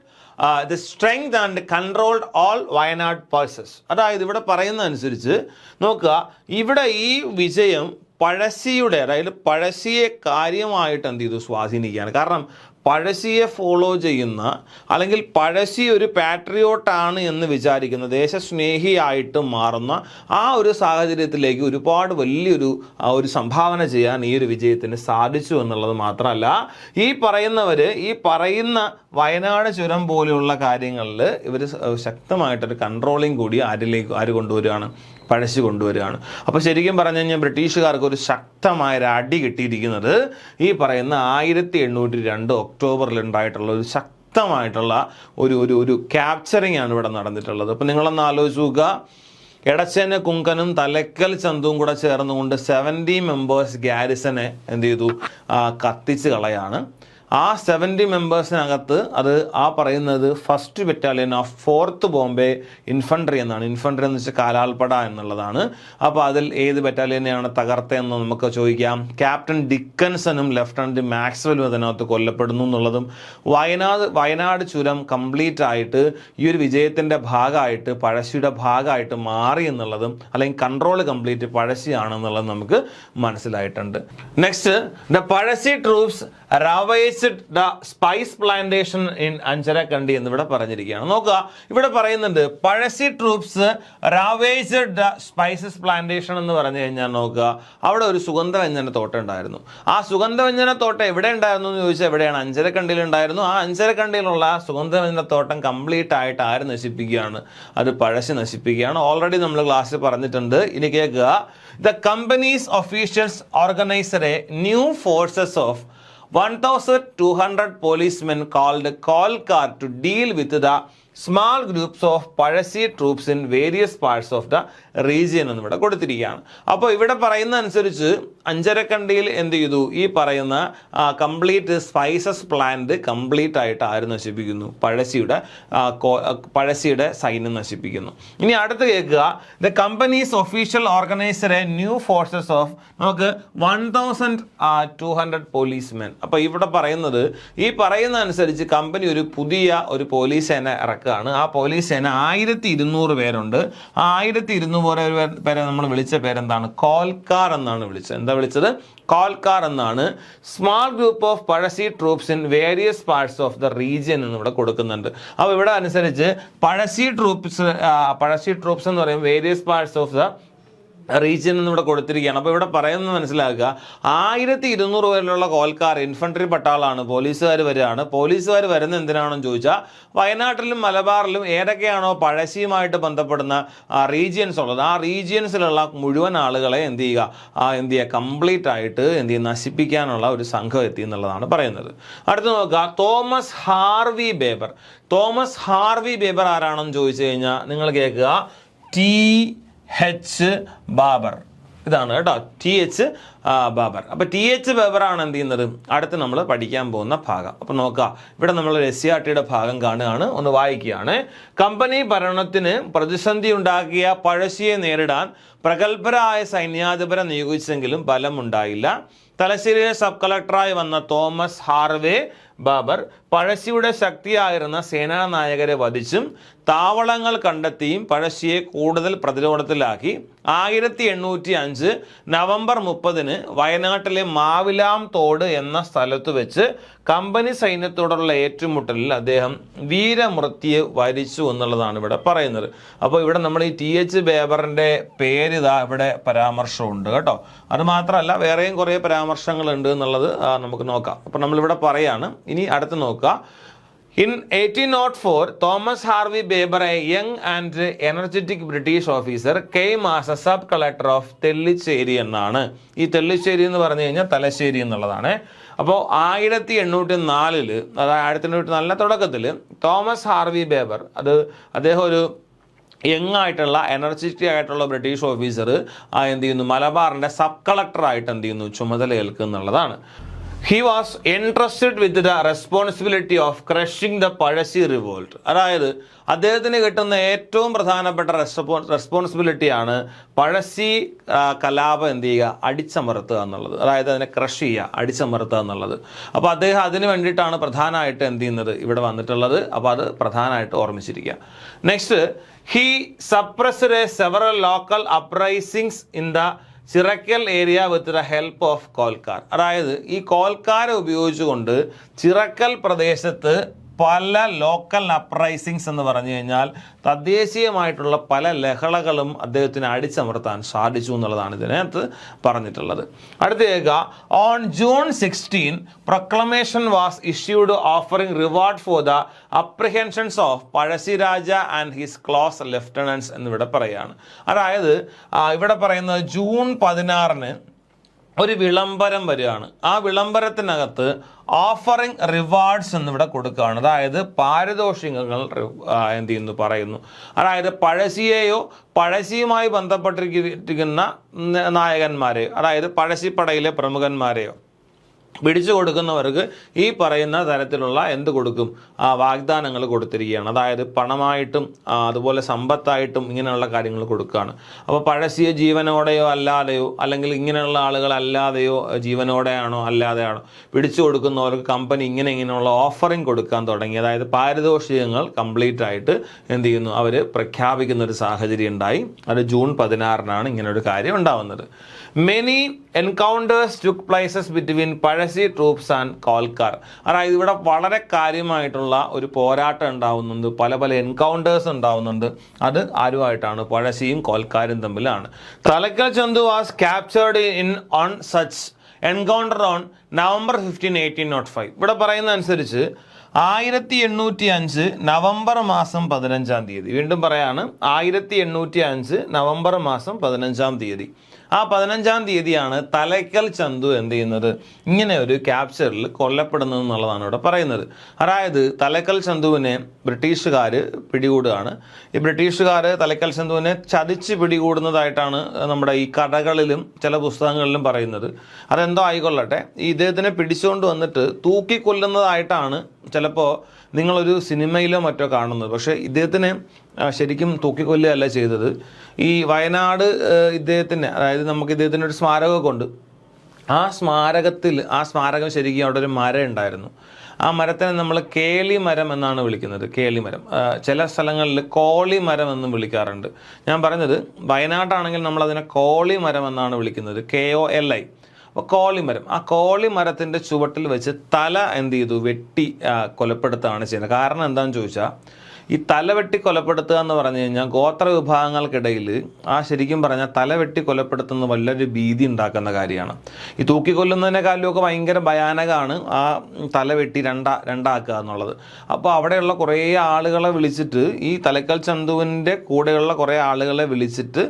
the strength and controlled all Wayanad passes. അതായത് ഇവിടെ പറയുന്ന അനുസരിച്ച് നോക്കുക, ഇവിടെ ഈ വിജയം പഴശ്ശിയുടെ, അതായത് പഴശ്ശിയെ കാര്യമായിട്ട് എന്ത് ചെയ്തു, സ്വാധീനിക്കുകയാണ്. കാരണം പഴശ്ശിയെ ഫോളോ ചെയ്യുന്ന, അല്ലെങ്കിൽ പഴശ്ശി ഒരു പാട്രിയോട്ടാണ് എന്ന് വിചാരിക്കുന്ന, ദേശസ്നേഹിയായിട്ട് മാറുന്ന ആ ഒരു സാഹചര്യത്തിലേക്ക് ഒരുപാട് വലിയൊരു സംഭാവന ചെയ്യാൻ ഈ ഒരു വിജയത്തിന് സാധിച്ചു എന്നുള്ളത് മാത്രമല്ല, ഈ പറയുന്ന വയനാട് ചുരം പോലെയുള്ള കാര്യങ്ങളിൽ ഇവർ ശക്തമായിട്ടൊരു കൺട്രോളിങ് കൂടി ആര് കൊണ്ടുവരികയാണ്, പഴശ്ശി കൊണ്ടുവരികയാണ്. അപ്പോൾ ശരിക്കും പറഞ്ഞു കഴിഞ്ഞാൽ ബ്രിട്ടീഷുകാർക്ക് ഒരു ശക്തമായ അടി കിട്ടിയിരിക്കുന്നത് ഈ പറയുന്ന 1802 ഒക്ടോബറിൽ ഉണ്ടായിട്ടുള്ള ഒരു ശക്തമായിട്ടുള്ള ഒരു ക്യാപ്ചറിങ് ആണ് ഇവിടെ നടന്നിട്ടുള്ളത്. അപ്പോൾ നിങ്ങളൊന്ന് ആലോചിച്ച് നോക്കുക, എടച്ചേന കുങ്കനും തലക്കൽ ചന്തുവും കൂടെ ചേർന്നുകൊണ്ട് 70 മെമ്പേഴ്സ് ഗാരിസനെ എന്ത് ചെയ്തു, കത്തിച്ച് കളയാണ്. ആ 70 മെമ്പേഴ്സിനകത്ത് അത് ആ പറയുന്നത് first battalion of fourth Bombay infantry എന്നാണ്. ഇൻഫൻട്രി എന്ന് വെച്ചാൽ കാലാൾപ്പട എന്നുള്ളതാണ്. അപ്പോൾ അതിൽ ഏത് ബറ്റാലിയനെയാണ് തകർത്തതെന്ന് നമുക്ക് ചോദിക്കാം. ക്യാപ്റ്റൻ ഡിക്കൻസണും ലെഫ്റ്റനന്റ് മാക്സ്വെലും അതിനകത്ത് കൊല്ലപ്പെടുന്നു എന്നുള്ളതും, വയനാട് ചുരം കംപ്ലീറ്റ് ആയിട്ട് ഈ ഒരു വിജയത്തിൻ്റെ ഭാഗമായിട്ട് പഴശ്ശിയുടെ ഭാഗമായിട്ട് മാറി എന്നുള്ളതും, അല്ലെങ്കിൽ കൺട്രോൾ കംപ്ലീറ്റ് പഴശ്ശിയാണെന്നുള്ളതും നമുക്ക് മനസ്സിലായിട്ടുണ്ട്. Next, the Pazhassi troops ravaged the spice plantation in Anjarakandy എന്ന് ഇവിടെ പറഞ്ഞിരിക്കുകയാണ്. നോക്കുക, ഇവിടെ പറയുന്നുണ്ട് Pazhassi troops ravaged the spices plantation എന്ന് പറഞ്ഞു കഴിഞ്ഞാൽ നോക്കുക, അവിടെ ഒരു സുഗന്ധവ്യഞ്ജന തോട്ടം ഉണ്ടായിരുന്നു. ആ സുഗന്ധവ്യഞ്ജന തോട്ടം എവിടെ ഉണ്ടായിരുന്നു എന്ന് ചോദിച്ചാൽ എവിടെയാണ്, അഞ്ചരക്കണ്ടിയിൽ ഉണ്ടായിരുന്നു. ആ അഞ്ചരക്കണ്ടിയിലുള്ള സുഗന്ധവ്യഞ്ജന തോട്ടം കംപ്ലീറ്റ് ആയിട്ട് ആര് നശിപ്പിക്കുകയാണ്, അത് പഴശ്ശി നശിപ്പിക്കുകയാണ്. ഓൾറെഡി നമ്മൾ ക്ലാസ്സിൽ പറഞ്ഞിട്ടുണ്ട്. ഇനി കേൾക്കുക, the company's officials organized a new forces of 1,200 policemen called Kolkar to deal with the small groups of Pazhassi troops in various parts of the region എന്ന് ഇവിടെ കൊടുത്തിരിക്കുകയാണ്. അപ്പോൾ ഇവിടെ പറയുന്ന അനുസരിച്ച് അഞ്ചരക്കണ്ടിയിൽ എന്ത് ചെയ്തു, ഈ പറയുന്ന കംപ്ലീറ്റ് സ്പൈസസ് പ്ലാന്റ് കംപ്ലീറ്റ് ആയിട്ട് ആര് നശിപ്പിക്കുന്നു, പഴശ്ശിയുടെ സൈന്യം നശിപ്പിക്കുന്നു. ഇനി അടുത്ത് കേൾക്കുക, the companies official organiser A new forces of, നമുക്ക് 1,200 പോലീസ്മെൻ. അപ്പോൾ ഇവിടെ പറയുന്നത്, ഈ പറയുന്ന അനുസരിച്ച് കമ്പനി ഒരു പുതിയ പോലീസ് സേന ഇറക്കുകയാണ്. ആ പോലീസ് സേന 1200 പേരുണ്ട്. ആ 1200 പേരെ നമ്മൾ വിളിച്ച പേരെന്താണ്, കോൽക്കാർ എന്നാണ് വിളിച്ചത്. എന്താ വിളിച്ചത്, കോൽക്കാർ എന്നാണ്. Small group of Pazhassi troops in various parts of the region എന്ന് ഇവിടെ കൊടുക്കുന്നുണ്ട്. അപ്പോൾ ഇവിടെ അനുസരിച്ച് പഴശ്ശി ട്രൂപ്സ് എന്ന് പറയുമ്പോൾ various parts of the region എന്നിവിടെ കൊടുത്തിരിക്കുകയാണ്. അപ്പോൾ ഇവിടെ പറയുന്നത് മനസ്സിലാക്കുക, 1200 പേരിലുള്ള കോൽക്കാർ ഇൻഫൻട്രി പട്ടാളാണ്, പോലീസുകാർ വരികയാണ്. പോലീസുകാർ വരുന്നത് എന്തിനാണെന്ന് ചോദിച്ചാൽ, വയനാട്ടിലും മലബാറിലും ഏതൊക്കെയാണോ പഴശ്ശിയുമായിട്ട് ബന്ധപ്പെടുന്ന റീജിയൻസ് ഉള്ളത്, ആ റീജിയൻസിലുള്ള മുഴുവൻ ആളുകളെ എന്ത് ചെയ്യുക കംപ്ലീറ്റ് ആയിട്ട് നശിപ്പിക്കാനുള്ള ഒരു സംഘം എത്തി എന്നുള്ളതാണ് പറയുന്നത്. അടുത്ത് നോക്കുക, തോമസ് ഹാർവി ബേബർ ആരാണെന്ന് ചോദിച്ചു കഴിഞ്ഞാൽ നിങ്ങൾ കേൾക്കുക, TH ബാബർ. ഇതാണ് കേട്ടോ, TH ബാബർ. അപ്പോൾ TH ബാബറാണ് എന്ത് ചെയ്യുന്നത് അടുത്ത് നമ്മൾ പഠിക്കാൻ പോകുന്ന ഭാഗം. അപ്പോൾ നോക്കുക, ഇവിടെ നമ്മൾ SCRTയുടെ ഭാഗം കാണുകയാണ്, ഒന്ന് വായിക്കുകയാണ്. കമ്പനി ഭരണത്തിന് പ്രതിസന്ധി ഉണ്ടാക്കിയ പഴശ്ശിയെ നേരിടാൻ പ്രഗത്ഭരായ സൈന്യാധിപരെ നിയോഗിച്ചെങ്കിലും ഫലമുണ്ടായില്ല. തലശ്ശേരിയിലെ സബ് കളക്ടറായി വന്ന തോമസ് ഹാർവേ ബാബർ പഴശ്ശിയുടെ ശക്തിയായിരുന്ന സേനാനായകരെ വധിച്ചും താവളങ്ങൾ കണ്ടെത്തിയും പഴശ്ശിയെ കൂടുതൽ പ്രതിരോധത്തിലാക്കി. 1805 നവംബർ 30 വയനാട്ടിലെ മാവിലാം തോട് എന്ന സ്ഥലത്ത് വെച്ച് കമ്പനി സൈന്യത്തോടുള്ള ഏറ്റുമുട്ടലിൽ അദ്ദേഹം വീരമൃത്യു വരിച്ചു എന്നുള്ളതാണ് ഇവിടെ പറയുന്നത്. അപ്പോൾ ഇവിടെ നമ്മൾ ഈ TH ബാബറിൻ്റെ പേര് ഇതാ ഇവിടെ പരാമർശമുണ്ട് കേട്ടോ. അത് മാത്രമല്ല വേറെയും കുറേ പരാമർശങ്ങളുണ്ട് എന്നുള്ളത് നമുക്ക് നോക്കാം. അപ്പോൾ നമ്മളിവിടെ പറയാണ്. ഇനി അടുത്ത് നോക്കുക. In 1804, Thomas Harvey Baber, a young and energetic British officer, came as a sub-collector of തെല്ലിശ്ശേരി എന്നാണ്. ഈ തെല്ലിശ്ശേരി എന്ന് പറഞ്ഞു കഴിഞ്ഞാൽ തലശ്ശേരി എന്നുള്ളതാണ്. അപ്പോൾ 1804 അതായത് 1804 തുടക്കത്തിൽ തോമസ് ഹാർവി ബേബർ, അദ്ദേഹം ഒരു യങ് ആയിട്ടുള്ള എനർജറ്റിക് ആയിട്ടുള്ള ബ്രിട്ടീഷ് ഓഫീസർ എന്ത് ചെയ്യുന്നു, മലബാറിൻ്റെ സബ് കളക്ടറായിട്ട് എന്ത് ചെയ്യുന്നു ചുമതലയേൽക്കുക എന്നുള്ളതാണ്. He was entrusted with the responsibility of crushing the Pazhassi revolt. അതായത് അദ്ദേഹത്തിന് കിട്ടുന്ന ഏറ്റവും പ്രധാനപ്പെട്ട റെസ്പോൺസിബിലിറ്റിയാണ് പഴശ്ശി കലാപം എന്ത് ചെയ്യുക, അടിച്ചമർത്തുക എന്നുള്ളത്. അതായത് അതിനെ ക്രഷ് ചെയ്യുക, അടിച്ചമർത്തുക എന്നുള്ളത്. അപ്പോൾ അദ്ദേഹം അതിന് വേണ്ടിയിട്ടാണ് പ്രധാനമായിട്ട് എന്ത് ചെയ്യുന്നത് ഇവിടെ വന്നിട്ടുള്ളത്. അപ്പോൾ അത് പ്രധാനമായിട്ട് ഓർമ്മിച്ചിരിക്കുക. Next, he suppressed several local uprisings in the Chirakkal area with the help of Kolkar. അതായത് ഈ കോൽക്കാരെ ഉപയോഗിച്ചുകൊണ്ട് ചിറക്കൽ പ്രദേശത്ത് പല ലോക്കൽ അപ്രൈസിങ്സ് എന്ന് പറഞ്ഞു കഴിഞ്ഞാൽ തദ്ദേശീയമായിട്ടുള്ള പല ലഹളകളും അദ്ദേഹത്തിന് അടിച്ചമർത്താൻ സാധിച്ചു എന്നുള്ളതാണ് ഇതിനകത്ത് പറഞ്ഞിട്ടുള്ളത്. അടുത്തേക്ക്, on June 16 proclamation was issued offering reward for the apprehensions of Pazhassi Raja and his close lieutenants എന്നിവിടെ പറയുകയാണ്. അതായത് ഇവിടെ പറയുന്നത് ജൂൺ 16 ഒരു വിളംബരം വരികയാണ്. ആ വിളംബരത്തിനകത്ത് ഓഫറിംഗ് റിവാർഡ്സ് എന്നിവിടെ കൊടുക്കുകയാണ്. അതായത് പാരിതോഷികങ്ങൾ എന്ത് ചെയ്യുന്നു പറയുന്നു. അതായത് പഴശ്ശിയെയോ പഴശ്ശിയുമായി ബന്ധപ്പെട്ടിരിക്കുന്ന നായകന്മാരെയോ, അതായത് പഴശ്ശിപ്പടയിലെ പ്രമുഖന്മാരെയോ പിടിച്ചു കൊടുക്കുന്നവർക്ക് ഈ പറയുന്ന തരത്തിലുള്ള എന്ത് കൊടുക്കും, വാഗ്ദാനങ്ങൾ കൊടുത്തിരിക്കുകയാണ്. അതായത് പണമായിട്ടും അതുപോലെ സമ്പത്തായിട്ടും ഇങ്ങനെയുള്ള കാര്യങ്ങൾ കൊടുക്കുകയാണ്. അപ്പോൾ പഴശ്ശിയെ ജീവനോടെയോ അല്ലാതെയോ, അല്ലെങ്കിൽ ഇങ്ങനെയുള്ള ആളുകൾ അല്ലാതെയോ ജീവനോടെയാണോ അല്ലാതെയാണോ പിടിച്ചു കൊടുക്കുന്നവർക്ക് കമ്പനി ഇങ്ങനെയുള്ള ഓഫറിങ് കൊടുക്കാൻ തുടങ്ങി. അതായത് പാരിതോഷികങ്ങൾ കംപ്ലീറ്റ് ആയിട്ട് എന്ത് ചെയ്യുന്നു, അവർ പ്രഖ്യാപിക്കുന്ന ഒരു സാഹചര്യം ഉണ്ടായി. അത് ജൂൺ 16 ഇങ്ങനൊരു കാര്യം ഉണ്ടാവുന്നത്. Many encounters took places between Pazhassi troops and Kolkar. അതായത് ഇവിടെ വളരെ കാര്യമായിട്ടുള്ള ഒരു പോരാട്ടം ഉണ്ടാവുന്നുണ്ട്, പല പല എൻകൗണ്ടേഴ്സ് ഉണ്ടാവുന്നുണ്ട്. അത് ആരുമായിട്ടാണ്, പഴശ്ശിയും കോൽക്കാരും തമ്മിലാണ്. Thalakkal Chandu was captured in on such encounter on November 15, 1805. ഇവിടെ പറയുന്ന അനുസരിച്ച് 1805 നവംബർ മാസം 15 വീണ്ടും പറയാണ്, 1805 നവംബർ മാസം 15 ആ 15 തലയ്ക്കൽ ചന്തു എന്ത് ചെയ്യുന്നത്, ഇങ്ങനെ ഒരു ക്യാപ്ചറിൽ കൊല്ലപ്പെടുന്നത് എന്നുള്ളതാണ് ഇവിടെ പറയുന്നത്. അതായത് തലയ്ക്കൽ ചന്തുവിനെ ബ്രിട്ടീഷുകാർ പിടികൂടുകയാണ്. ഈ ബ്രിട്ടീഷുകാർ തലയ്ക്കൽ ചന്തുവിനെ ചതിച്ച് പിടികൂടുന്നതായിട്ടാണ് നമ്മുടെ ഈ കഥകളിലും ചില പുസ്തകങ്ങളിലും പറയുന്നത്. അതെന്തോ ആയിക്കൊള്ളട്ടെ, ഈ ഇദ്ദേഹത്തിനെ പിടിച്ചുകൊണ്ട് വന്നിട്ട് തൂക്കിക്കൊല്ലുന്നതായിട്ടാണ് ചിലപ്പോൾ നിങ്ങളൊരു സിനിമയിലോ മറ്റോ കാണുന്നത്. പക്ഷേ ഇദ്ദേഹത്തിനെ ശരിക്കും തൂക്കിക്കൊല്ലുകയല്ല ചെയ്തത്. ഈ വയനാട് ഇദ്ദേഹത്തിന്, അതായത് നമുക്ക് ഇദ്ദേഹത്തിന് ഒരു സ്മാരകമൊക്കെ ഉണ്ട്. ആ സ്മാരകം ശരിക്കും അവിടെ ഒരു മരം ഉണ്ടായിരുന്നു. ആ മരത്തിനെ നമ്മൾ കേളി മരം എന്നാണ് വിളിക്കുന്നത്. കേളി മരം, ചില സ്ഥലങ്ങളിൽ കോളി മരം എന്നും വിളിക്കാറുണ്ട്. ഞാൻ പറഞ്ഞത് വയനാട്ടാണെങ്കിൽ നമ്മളതിനെ കോളി മരം എന്നാണ് വിളിക്കുന്നത്, KOLI. അപ്പോൾ കോളിമരം, ആ കോളിമരത്തിൻ്റെ ചുവട്ടിൽ വെച്ച് തല എന്ത് ചെയ്തു, വെട്ടി കൊലപ്പെടുത്തുകയാണ് ചെയ്യുന്നത്. കാരണം എന്താണെന്ന് ചോദിച്ചാൽ, ഈ തലവെട്ടി കൊലപ്പെടുത്തുക എന്ന് പറഞ്ഞു കഴിഞ്ഞാൽ ഗോത്ര വിഭാഗങ്ങൾക്കിടയിൽ ശരിക്കും പറഞ്ഞാൽ തലവെട്ടി കൊലപ്പെടുത്തുന്ന വലിയൊരു ഭീതി ഉണ്ടാക്കുന്ന കാര്യമാണ്. ഈ തൂക്കിക്കൊല്ലുന്നതിനേക്കാളുമൊക്കെ ഭയങ്കര ഭയാനകമാണ് ആ തലവെട്ടി രണ്ടാക്കുക എന്നുള്ളത്. അപ്പോൾ അവിടെയുള്ള കുറേ ആളുകളെ വിളിച്ചിട്ട്, ഈ തലക്കൽ ചന്തുവിൻ്റെ കൂടെയുള്ള കുറേ ആളുകളെ വിളിച്ചിട്ട്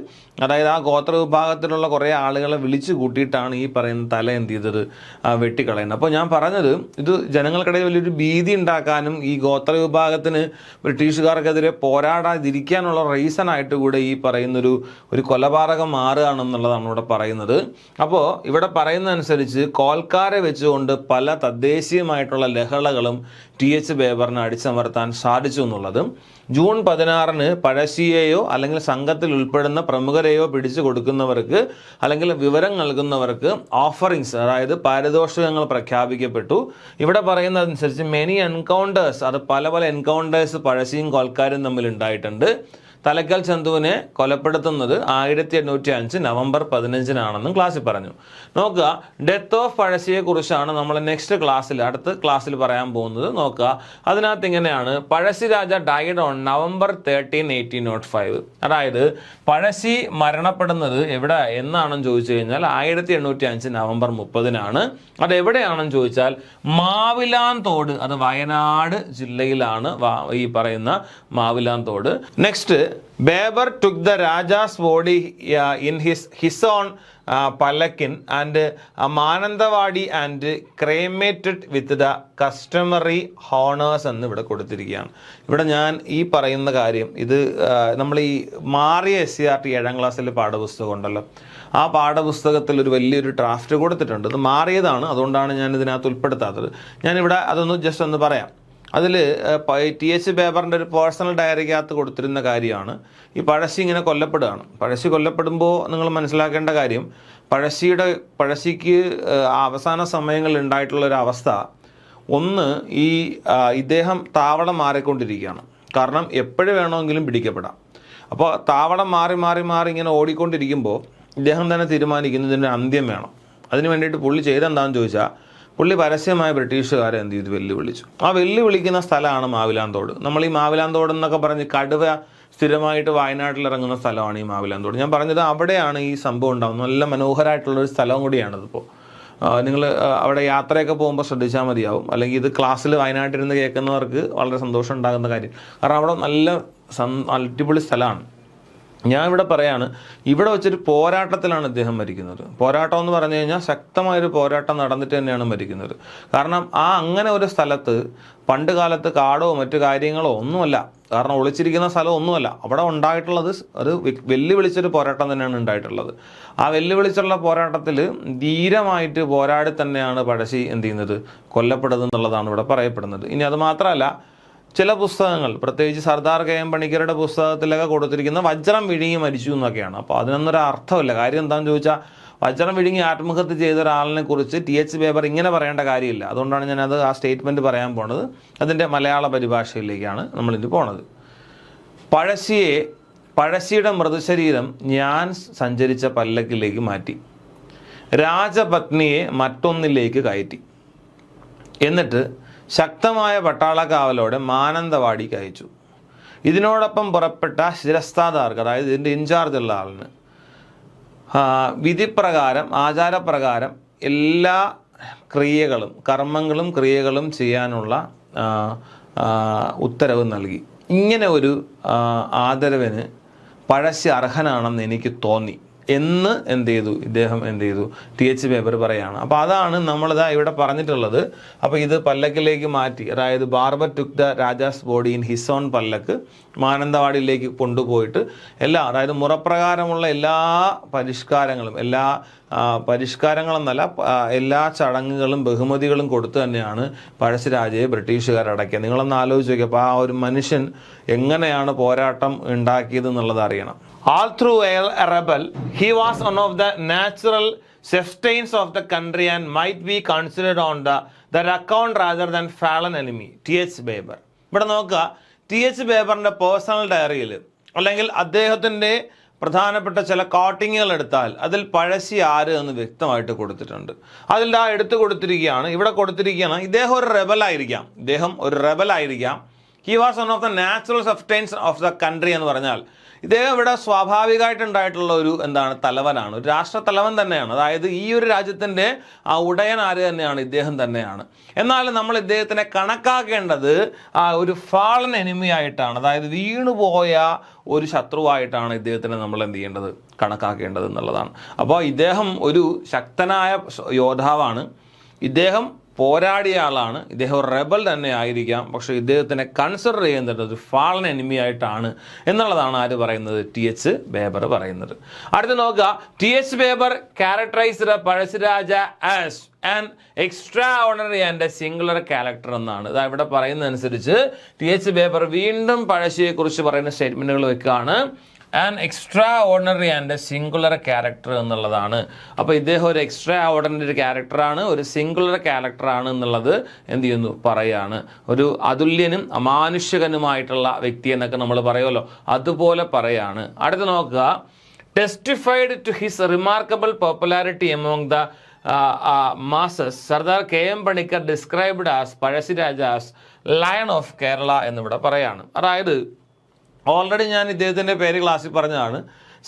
അതായത് ആ ഗോത്ര വിഭാഗത്തിലുള്ള കുറേ ആളുകളെ വിളിച്ചു കൂട്ടിയിട്ടാണ് ഈ പറയുന്ന തല എന്ത് ചെയ്തത് വെട്ടിക്കളയുന്നത്. അപ്പോൾ ഞാൻ പറഞ്ഞത് ഇത് ജനങ്ങൾക്കിടയിൽ വലിയൊരു ഭീതി ഉണ്ടാക്കാനും ഈ ഗോത്ര വിഭാഗത്തിന് ബ്രിട്ടീഷുകാർക്കെതിരെ പോരാടാതിരിക്കാനുള്ള റീസണായിട്ട് കൂടെ ഈ പറയുന്നൊരു കൊലപാതകം മാറുകയാണെന്നുള്ളതാണ് ഇവിടെ പറയുന്നത്. അപ്പോൾ ഇവിടെ പറയുന്നതനുസരിച്ച് കോൽക്കാരെ വെച്ചുകൊണ്ട് പല തദ്ദേശീയമായിട്ടുള്ള ലഹളകളും ടി.എച്ച്. ബേബറിനെ അടിച്ചമർത്താൻ സാധിച്ചു എന്നുള്ളതും ജൂൺ 16 പഴശ്ശിയെയോ അല്ലെങ്കിൽ സംഘത്തിൽ ഉൾപ്പെടുന്ന പ്രമുഖരെയോ പിടിച്ചു കൊടുക്കുന്നവർക്ക് അല്ലെങ്കിൽ വിവരം നൽകുന്നവർക്ക് ഓഫറിങ്സ്, അതായത് പാരിതോഷികങ്ങൾ പ്രഖ്യാപിക്കപ്പെട്ടു. ഇവിടെ പറയുന്നതനുസരിച്ച് മെനി എൻകൗണ്ടേഴ്സ്, അത് പല എൻകൗണ്ടേഴ്സ് പഴശ്ശിയും കോൽക്കാരും തമ്മിൽ ഉണ്ടായിട്ടുണ്ട്. തലക്കൽ ചന്തുവിനെ കൊലപ്പെടുത്തുന്നത് 1805 നവംബർ 15 ക്ലാസ്സിൽ പറഞ്ഞു. നോക്കുക, ഡെത്ത് ഓഫ് പഴശ്ശിയെ കുറിച്ചാണ് നമ്മൾ അടുത്ത ക്ലാസ്സിൽ പറയാൻ പോകുന്നത്. നോക്കുക, അതിനകത്ത് ഇങ്ങനെയാണ്: പഴശ്ശി രാജ ഡൈഡ് ഓൺ നവംബർ 13, 1805. അതായത് പഴശ്ശി മരണപ്പെടുന്നത് എന്നാണെന്ന് ചോദിച്ചു കഴിഞ്ഞാൽ 1805 നവംബർ 30 അത് എവിടെയാണെന്ന് ചോദിച്ചാൽ മാവിലാന്തോട്, അത് വയനാട് ജില്ലയിലാണ് ഈ പറയുന്ന Mavilanthode. Next, ബേബർ took the Raja's body in his own palanquin and Mananthavady and cremated with the customary honors എന്ന് ഇവിടെ കൊടുത്തിരിക്കുകയാണ്. ഇവിടെ ഞാൻ ഈ പറയുന്ന കാര്യം, ഇത് നമ്മൾ ഈ മാറിയ SCERT 7ാം ക്ലാസ്സിലെ പാഠപുസ്തകം ഉണ്ടല്ലോ, ആ പാഠപുസ്തകത്തിൽ ഒരു വലിയൊരു ഡ്രാഫ്റ്റ് കൊടുത്തിട്ടുണ്ട്. ഇത് മാറിയതാണ്, അതുകൊണ്ടാണ് ഞാൻ ഇതിനകത്ത് ഉൾപ്പെടുത്താത്തത്. ഞാനിവിടെ അതൊന്ന് ജസ്റ്റ് ഒന്ന് പറയാം. അതിൽ ടി.എച്ച്. ബേബറിൻ്റെ ഒരു പേഴ്സണൽ ഡയറിക്കകത്ത് കൊടുത്തിരുന്ന കാര്യമാണ് ഈ പഴശ്ശി ഇങ്ങനെ കൊല്ലപ്പെടുകയാണ്. പഴശ്ശി കൊല്ലപ്പെടുമ്പോൾ നിങ്ങൾ മനസ്സിലാക്കേണ്ട കാര്യം, പഴശ്ശിക്ക് അവസാന സമയങ്ങളിൽ ഉണ്ടായിട്ടുള്ളൊരവസ്ഥ, ഒന്ന് ഇദ്ദേഹം താവളം മാറിക്കൊണ്ടിരിക്കുകയാണ്. കാരണം എപ്പോഴും വേണമെങ്കിലും പിടിക്കപ്പെടാം. അപ്പോൾ താവളം മാറി ഇങ്ങനെ ഓടിക്കൊണ്ടിരിക്കുമ്പോൾ ഇദ്ദേഹം തന്നെ തീരുമാനിക്കുന്നതിൻ്റെ അന്ത്യം വേണം. അതിന് വേണ്ടിയിട്ട് പുള്ളി ചെയ്തെന്താണെന്ന് ചോദിച്ചാൽ, പുള്ളി പരസ്യമായ ബ്രിട്ടീഷുകാരെ എന്ത് ചെയ്തു, വെല്ലുവിളിച്ചു. ആ വെല്ലുവിളിക്കുന്ന സ്ഥലമാണ് മാവിലാന്തോട്. നമ്മൾ ഈ മാവിലാന്തോട് എന്നൊക്കെ പറഞ്ഞ് കടുവ സ്ഥിരമായിട്ട് വയനാട്ടിൽ ഇറങ്ങുന്ന സ്ഥലമാണ് ഈ മാവിലാന്തോട്. ഞാൻ പറഞ്ഞത് അവിടെയാണ് ഈ സംഭവം ഉണ്ടാകുന്നത്. നല്ല മനോഹരമായിട്ടുള്ളൊരു സ്ഥലവും കൂടിയാണിതിപ്പോൾ. നിങ്ങൾ അവിടെ യാത്രയൊക്കെ പോകുമ്പോൾ ശ്രദ്ധിച്ചാൽ മതിയാവും. അല്ലെങ്കിൽ ഇത് ക്ലാസ്സിൽ വയനാട്ടിലിരുന്ന് കേൾക്കുന്നവർക്ക് വളരെ സന്തോഷം ഉണ്ടാകുന്ന കാര്യം. കാരണം അവിടെ നല്ല അടിപൊളി സ്ഥലമാണ്. ഞാൻ ഇവിടെ പറയാണ്, ഇവിടെ വെച്ചൊരു പോരാട്ടത്തിലാണ് ഇദ്ദേഹം മരിക്കുന്നത്. പോരാട്ടം എന്ന് പറഞ്ഞു കഴിഞ്ഞാൽ ശക്തമായൊരു പോരാട്ടം നടന്നിട്ട് തന്നെയാണ് മരിക്കുന്നത്. കാരണം അങ്ങനെ ഒരു സ്ഥലത്ത് പണ്ട് കാലത്ത് കാടോ മറ്റു കാര്യങ്ങളോ ഒന്നുമല്ല, കാരണം ഒളിച്ചിരിക്കുന്ന സ്ഥലം ഒന്നുമല്ല. അവിടെ ഉണ്ടായിട്ടുള്ളത് ഒരു വെല്ലുവിളിച്ചൊരു പോരാട്ടം തന്നെയാണ് ഉണ്ടായിട്ടുള്ളത്. ആ വെല്ലുവിളിച്ചുള്ള പോരാട്ടത്തിൽ ധീരമായിട്ട് പോരാടി തന്നെയാണ് പഴശ്ശി എന്ത് ചെയ്യുന്നത്, കൊല്ലപ്പെടുന്നത് എന്നുള്ളതാണ് ഇവിടെ പറയപ്പെടുന്നത്. ഇനി അത് മാത്രമല്ല, ചില പുസ്തകങ്ങൾ, പ്രത്യേകിച്ച് സർദാർ കെ.എം. പണിക്കരുടെ പുസ്തകത്തിലൊക്കെ കൊടുത്തിരിക്കുന്ന വജ്രം വിഴുങ്ങി മരിച്ചു എന്നൊക്കെയാണ്. അപ്പോൾ അതിനൊന്നൊരു അർത്ഥമില്ല. കാര്യം എന്താണെന്ന് ചോദിച്ചാൽ, വജ്രം വിഴുങ്ങി ആത്മഹത്യ ചെയ്ത ഒരാളിനെ കുറിച്ച് ടി.എച്ച്. ബേബർ ഇങ്ങനെ പറയേണ്ട കാര്യമില്ല. അതുകൊണ്ടാണ് ഞാനത് ആ സ്റ്റേറ്റ്മെൻറ്റ് പറയാൻ പോണത്. അതിൻ്റെ മലയാള പരിഭാഷയിലേക്കാണ് നമ്മളിത് പോണത്. പഴശ്ശിയുടെ മൃതശരീരം ഞാൻ സഞ്ചരിച്ച പല്ലക്കിലേക്ക് മാറ്റി, രാജപത്നിയെ മറ്റൊന്നിലേക്ക് കയറ്റി, എന്നിട്ട് ശക്തമായ പട്ടാളക്കാവലോടെ മാനന്തവാടിക്ക് അയച്ചു. ഇതിനോടൊപ്പം പുറപ്പെട്ട ശിരസ്താദാർക്ക്, അതായത് ഇതിൻ്റെ ഇൻചാർജുള്ള ആളിന്, വിധിപ്രകാരം ആചാരപ്രകാരം എല്ലാ കർമ്മങ്ങളും ക്രിയകളും ചെയ്യാനുള്ള ഉത്തരവ് നൽകി. ഇങ്ങനെ ഒരു ആദരവിന് പഴശ്ശി അർഹനാണെന്ന് എനിക്ക് തോന്നി എന്ന് ഇദ്ദേഹം ടി.എച്ച്. ബേബർ പറയാണ്. അപ്പോൾ അതാണ് നമ്മളിതാ ഇവിടെ പറഞ്ഞിട്ടുള്ളത്. അപ്പോൾ ഇത് പല്ലക്കിലേക്ക് മാറ്റി, അതായത് barber took the Raja's body in his own pallakku, മാനന്തവാടിയിലേക്ക് കൊണ്ടുപോയിട്ട് അതായത് മുറപ്രകാരമുള്ള എല്ലാ പരിഷ്കാരങ്ങളെന്നല്ല, എല്ലാ ചടങ്ങുകളും ബഹുമതികളും കൊടുത്തു തന്നെയാണ് പഴശ്ശിരാജയെ ബ്രിട്ടീഷുകാർ അടക്കിയത്. നിങ്ങളൊന്ന് ആലോചിച്ച് നോക്കിയപ്പോൾ ആ ഒരു മനുഷ്യൻ എങ്ങനെയാണ് പോരാട്ടം ഉണ്ടാക്കിയത് എന്നുള്ളത് അറിയണം. All through a rebel, he was one of the natural chieftains of the country and might be considered on that account rather than fallen enemy. ടി.എച്ച്. ബേബർ. ഇവിടെ നോക്കുക, ടി.എച്ച്. ബേബറിൻ്റെ പേഴ്സണൽ ഡയറിയിൽ അല്ലെങ്കിൽ അദ്ദേഹത്തിൻ്റെ പ്രധാനപ്പെട്ട ചില കോട്ടിങ്ങുകൾ എടുത്താൽ അതിൽ പഴശ്ശി ആര് എന്ന് വ്യക്തമായിട്ട് കൊടുത്തിട്ടുണ്ട്. അതിൽ എടുത്തു കൊടുത്തിരിക്കുകയാണ്, ഇവിടെ കൊടുത്തിരിക്കുകയാണ്. ഇദ്ദേഹം ഒരു റെബലായിരിക്കാം, he was one of the natural substance of the country എന്ന് പറഞ്ഞാൽ ഇദ്ദേഹം ഇവിടെ സ്വാഭാവികമായിട്ടുണ്ടായിട്ടുള്ള ഒരു തലവനാണ്, ഒരു രാഷ്ട്രത്തലവൻ തന്നെയാണ്. അതായത് ഈ ഒരു രാജ്യത്തിൻ്റെ ആ ഉടയൻ ആര് തന്നെയാണ്? ഇദ്ദേഹം തന്നെയാണ്. എന്നാൽ നമ്മൾ ഇദ്ദേഹത്തിനെ കണക്കാക്കേണ്ടത് ഒരു ഫാളൻ എനിമി ആയിട്ടാണ്, അതായത് വീണുപോയ ഒരു ശത്രുവായിട്ടാണ് ഇദ്ദേഹത്തിനെ നമ്മൾ എന്ത് ചെയ്യേണ്ടത്? കണക്കാക്കേണ്ടത് എന്നുള്ളതാണ്. അപ്പോൾ ഇദ്ദേഹം ഒരു ശക്തനായ യോദ്ധാവാണ്, ഇദ്ദേഹം പോരാടിയ ആളാണ്, ഇദ്ദേഹം ഒരു റെബൽ തന്നെ ആയിരിക്കാം, പക്ഷേ ഇദ്ദേഹത്തിനെ കൺസിഡർ ചെയ്യുന്നത് ഒരു ഫാളൻ എനിമി ആയിട്ടാണ് എന്നുള്ളതാണ് ആര് പറയുന്നത്? ടി.എച്ച്. ബേബർ പറയുന്നത്. അടുത്ത് നോക്കുക, T H. Baber characterised Pazhassi Raja as an extraordinary and a singular character എന്നാണ്. ഇതാ ഇവിടെ പറയുന്നതനുസരിച്ച് ടി.എച്ച്. ബേബർ വീണ്ടും പഴശ്ശിയെക്കുറിച്ച് പറയുന്ന സ്റ്റേറ്റ്മെന്റുകൾ വെക്കുകയാണ്. An extraordinary and a singular character എന്നുള്ളതാണ്. അപ്പോൾ ഇദ്ദേഹം ഒരു എക്സ്ട്രാ ഓർഡിനറി ക്യാരക്ടറാണ്, ഒരു സിംഗുലർ ക്യാരക്ടറാണ് എന്നുള്ളത് എന്ത് ചെയ്യുന്നു? പറയാണ്. ഒരു അതുല്യനും അമാനുഷികനുമായിട്ടുള്ള വ്യക്തി എന്നൊക്കെ നമ്മൾ പറയുമല്ലോ, അതുപോലെ പറയാണ്. അടുത്ത് നോക്കുക, testified to his remarkable popularity among the masses Sardar K M. Panikkar described as Pazhassi Raja as lion of Kerala എന്നിവിടെ പറയാണ്. അതായത് ഓൾറെഡി ഞാൻ ഇദ്ദേഹത്തിൻ്റെ പേര് ക്ലാസ്സിൽ പറഞ്ഞതാണ്.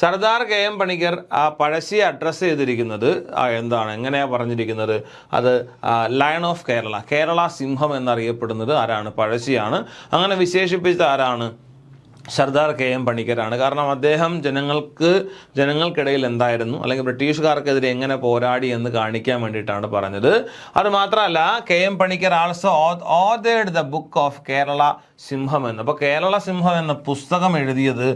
സർദാർ കെ.എം. പണിക്കർ ആ പഴശ്ശിയെ അഡ്രസ്സ് ചെയ്തിരിക്കുന്നത് എങ്ങനെയാണ് പറഞ്ഞിരിക്കുന്നത്? അത് ലയൺ ഓഫ് കേരള, കേരള സിംഹം എന്നറിയപ്പെടുന്നത് ആരാണ്? പഴശ്ശിയാണ്. അങ്ങനെ വിശേഷിപ്പിച്ച ആരാണ്? സർദാർ കെ.എം. പണിക്കരാണ്. കാരണം അദ്ദേഹം ജനങ്ങൾക്കിടയിൽ എന്തായിരുന്നു, അല്ലെങ്കിൽ ബ്രിട്ടീഷുകാർക്കെതിരെ എങ്ങനെ പോരാടി എന്ന് കാണിക്കാൻ വേണ്ടിയിട്ടാണ് പറഞ്ഞത്. അത് മാത്രമല്ല, K M. Panicker also authored the book of Kerala സിംഹം എന്ന്. അപ്പോൾ കേരള സിംഹം എന്ന പുസ്തകം എഴുതിയത്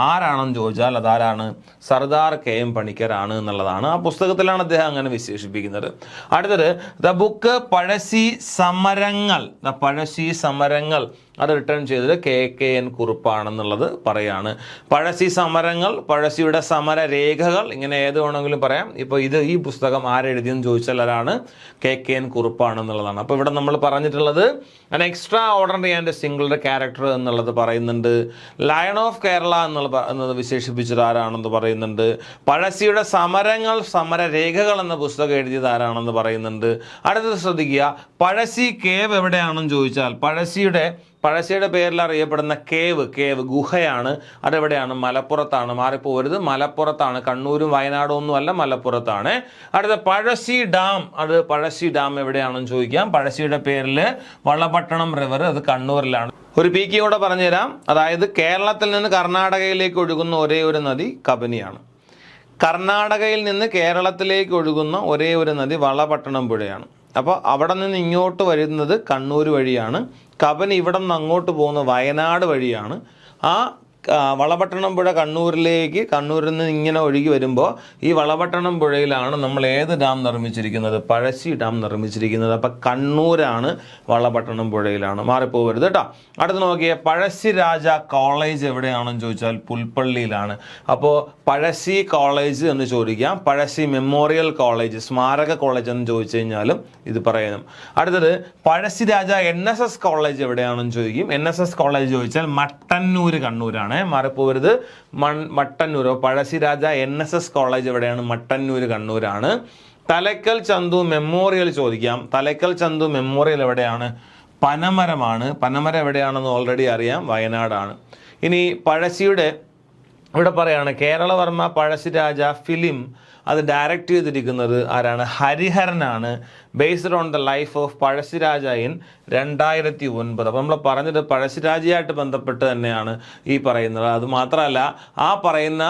ആരാണെന്ന് ചോദിച്ചാൽ അതാരാണ്? സർദാർ കെ.എം. പണിക്കരാണ് എന്നുള്ളതാണ്. ആ പുസ്തകത്തിലാണ് അദ്ദേഹം അങ്ങനെ വിശേഷിപ്പിക്കുന്നത്. അടുത്തത്, ദ ബുക്ക് പഴശ്ശി സമരങ്ങൾ അത് റിട്ടേൺ ചെയ്തത് കെ.എൻ. കുറുപ്പാണെന്നുള്ളത് പറയാണ്. പഴശ്ശി സമരങ്ങൾ, പഴശ്ശിയുടെ സമരരേഖകൾ, ഇങ്ങനെ ഏത് വേണമെങ്കിലും പറയാം. ഇപ്പോൾ ഈ പുസ്തകം ആരെഴുതിയെന്ന് ചോദിച്ചാൽ ആരാണ്? കെ.എൻ. കുറുപ്പാണെന്നുള്ളതാണ്. അപ്പോൾ ഇവിടെ നമ്മൾ പറഞ്ഞിട്ടുള്ളത് an extra ordinary and singular character എന്നുള്ളത് പറയുന്നുണ്ട്. ലയൺ ഓഫ് കേരള എന്നത് വിശേഷിപ്പിച്ചത് ആരാണെന്ന് പറയുന്നുണ്ട്. പഴശ്ശിയുടെ സമരരേഖകൾ എന്ന പുസ്തകം എഴുതിയത് ആരാണെന്ന് പറയുന്നുണ്ട്. അടുത്തത് ശ്രദ്ധിക്കുക, പഴശ്ശി കേവ് എവിടെയാണെന്ന് ചോദിച്ചാൽ പഴശ്ശിയുടെ പേരിൽ അറിയപ്പെടുന്ന കേവ് ഗുഹയാണ്. അതെവിടെയാണ്? മലപ്പുറത്താണ്. മാറിപ്പോകരുത്, മലപ്പുറത്താണ്. കണ്ണൂരും വയനാടും ഒന്നും അല്ല, മലപ്പുറത്താണ്. അടുത്ത പഴശ്ശി ഡാം എവിടെയാണെന്ന് ചോദിക്കാം. പഴശ്ശിയുടെ പേരിൽ വളപട്ടണം റിവർ, അത് കണ്ണൂരിലാണ്. ഒരു പീക്കി കൂടെ പറഞ്ഞുതരാം. അതായത് കേരളത്തിൽ നിന്ന് കർണാടകയിലേക്ക് ഒഴുകുന്ന ഒരേ ഒരു നദി കബനിയാണ്. കർണാടകയിൽ നിന്ന് കേരളത്തിലേക്ക് ഒഴുകുന്ന ഒരേ ഒരു നദി വളപട്ടണം പുഴയാണ്. അപ്പോൾ അവിടെ നിന്ന് ഇങ്ങോട്ട് വരുന്നത് കണ്ണൂർ വഴിയാണ്. കബനി ഇവിടെ നിന്ന് അങ്ങോട്ട് പോകുന്ന വയനാട് വഴിയാണ്. ആ വളപട്ടണം പുഴ കണ്ണൂരിൽ നിന്ന് ഇങ്ങനെ ഒഴുകി വരുമ്പോൾ ഈ വളപട്ടണം പുഴയിലാണ് നമ്മൾ ഏത് ഡാം നിർമ്മിച്ചിരിക്കുന്നത്? പഴശ്ശി ഡാം നിർമ്മിച്ചിരിക്കുന്നത്. അപ്പം കണ്ണൂരാണ്, വളപട്ടണം പുഴയിലാണ്. മാറിപ്പോകരുത് കേട്ടോ. അടുത്ത് നോക്കിയേ, പഴശ്ശി രാജ കോളേജ് എവിടെയാണെന്ന് ചോദിച്ചാൽ പുൽപ്പള്ളിയിലാണ്. അപ്പോൾ പഴശ്ശി കോളേജ് എന്ന് ചോദിക്കാം, പഴശ്ശി മെമ്മോറിയൽ കോളേജ്, സ്മാരക കോളേജ് എന്ന് ചോദിച്ചു കഴിഞ്ഞാലും ഇത് പറയണം. അടുത്തത്, പഴശ്ശി രാജ NSS കോളേജ് എവിടെയാണെന്ന് ചോദിക്കും. NSS കോളേജ് ചോദിച്ചാൽ മട്ടന്നൂർ, കണ്ണൂരാണ്. മാറിപ്പോകരുത്, മട്ടന്നൂരോ. പഴശ്ശി രാജ NSS കോളേജ് എവിടെയാണ്? മട്ടന്നൂർ, കണ്ണൂരാണ്. തലക്കൽ ചന്തു മെമ്മോറിയൽ ചോദിക്കാം. തലക്കൽ ചന്തു മെമ്മോറിയൽ എവിടെയാണ്? പനമരമാണ്. പനമരം എവിടെയാണെന്ന് ഓൾറെഡി അറിയാം, വയനാടാണ്. ഇനി പഴശ്ശിയുടെ ഇവിടെ പറയാണ് കേരളവർമ്മ പഴശ്ശിരാജ ഫിലിം, അത് ഡയറക്റ്റ് ചെയ്തിരിക്കുന്നത് ആരാണ്? ഹരിഹരനാണ്. Based on the life of Pazhassi Raja in 2009. അപ്പോൾ നമ്മൾ പറഞ്ഞത് പഴശ്ശിരാജയായിട്ട് ബന്ധപ്പെട്ട് തന്നെയാണ് ഈ പറയുന്നത്. അത് മാത്രമല്ല, ആ പറയുന്ന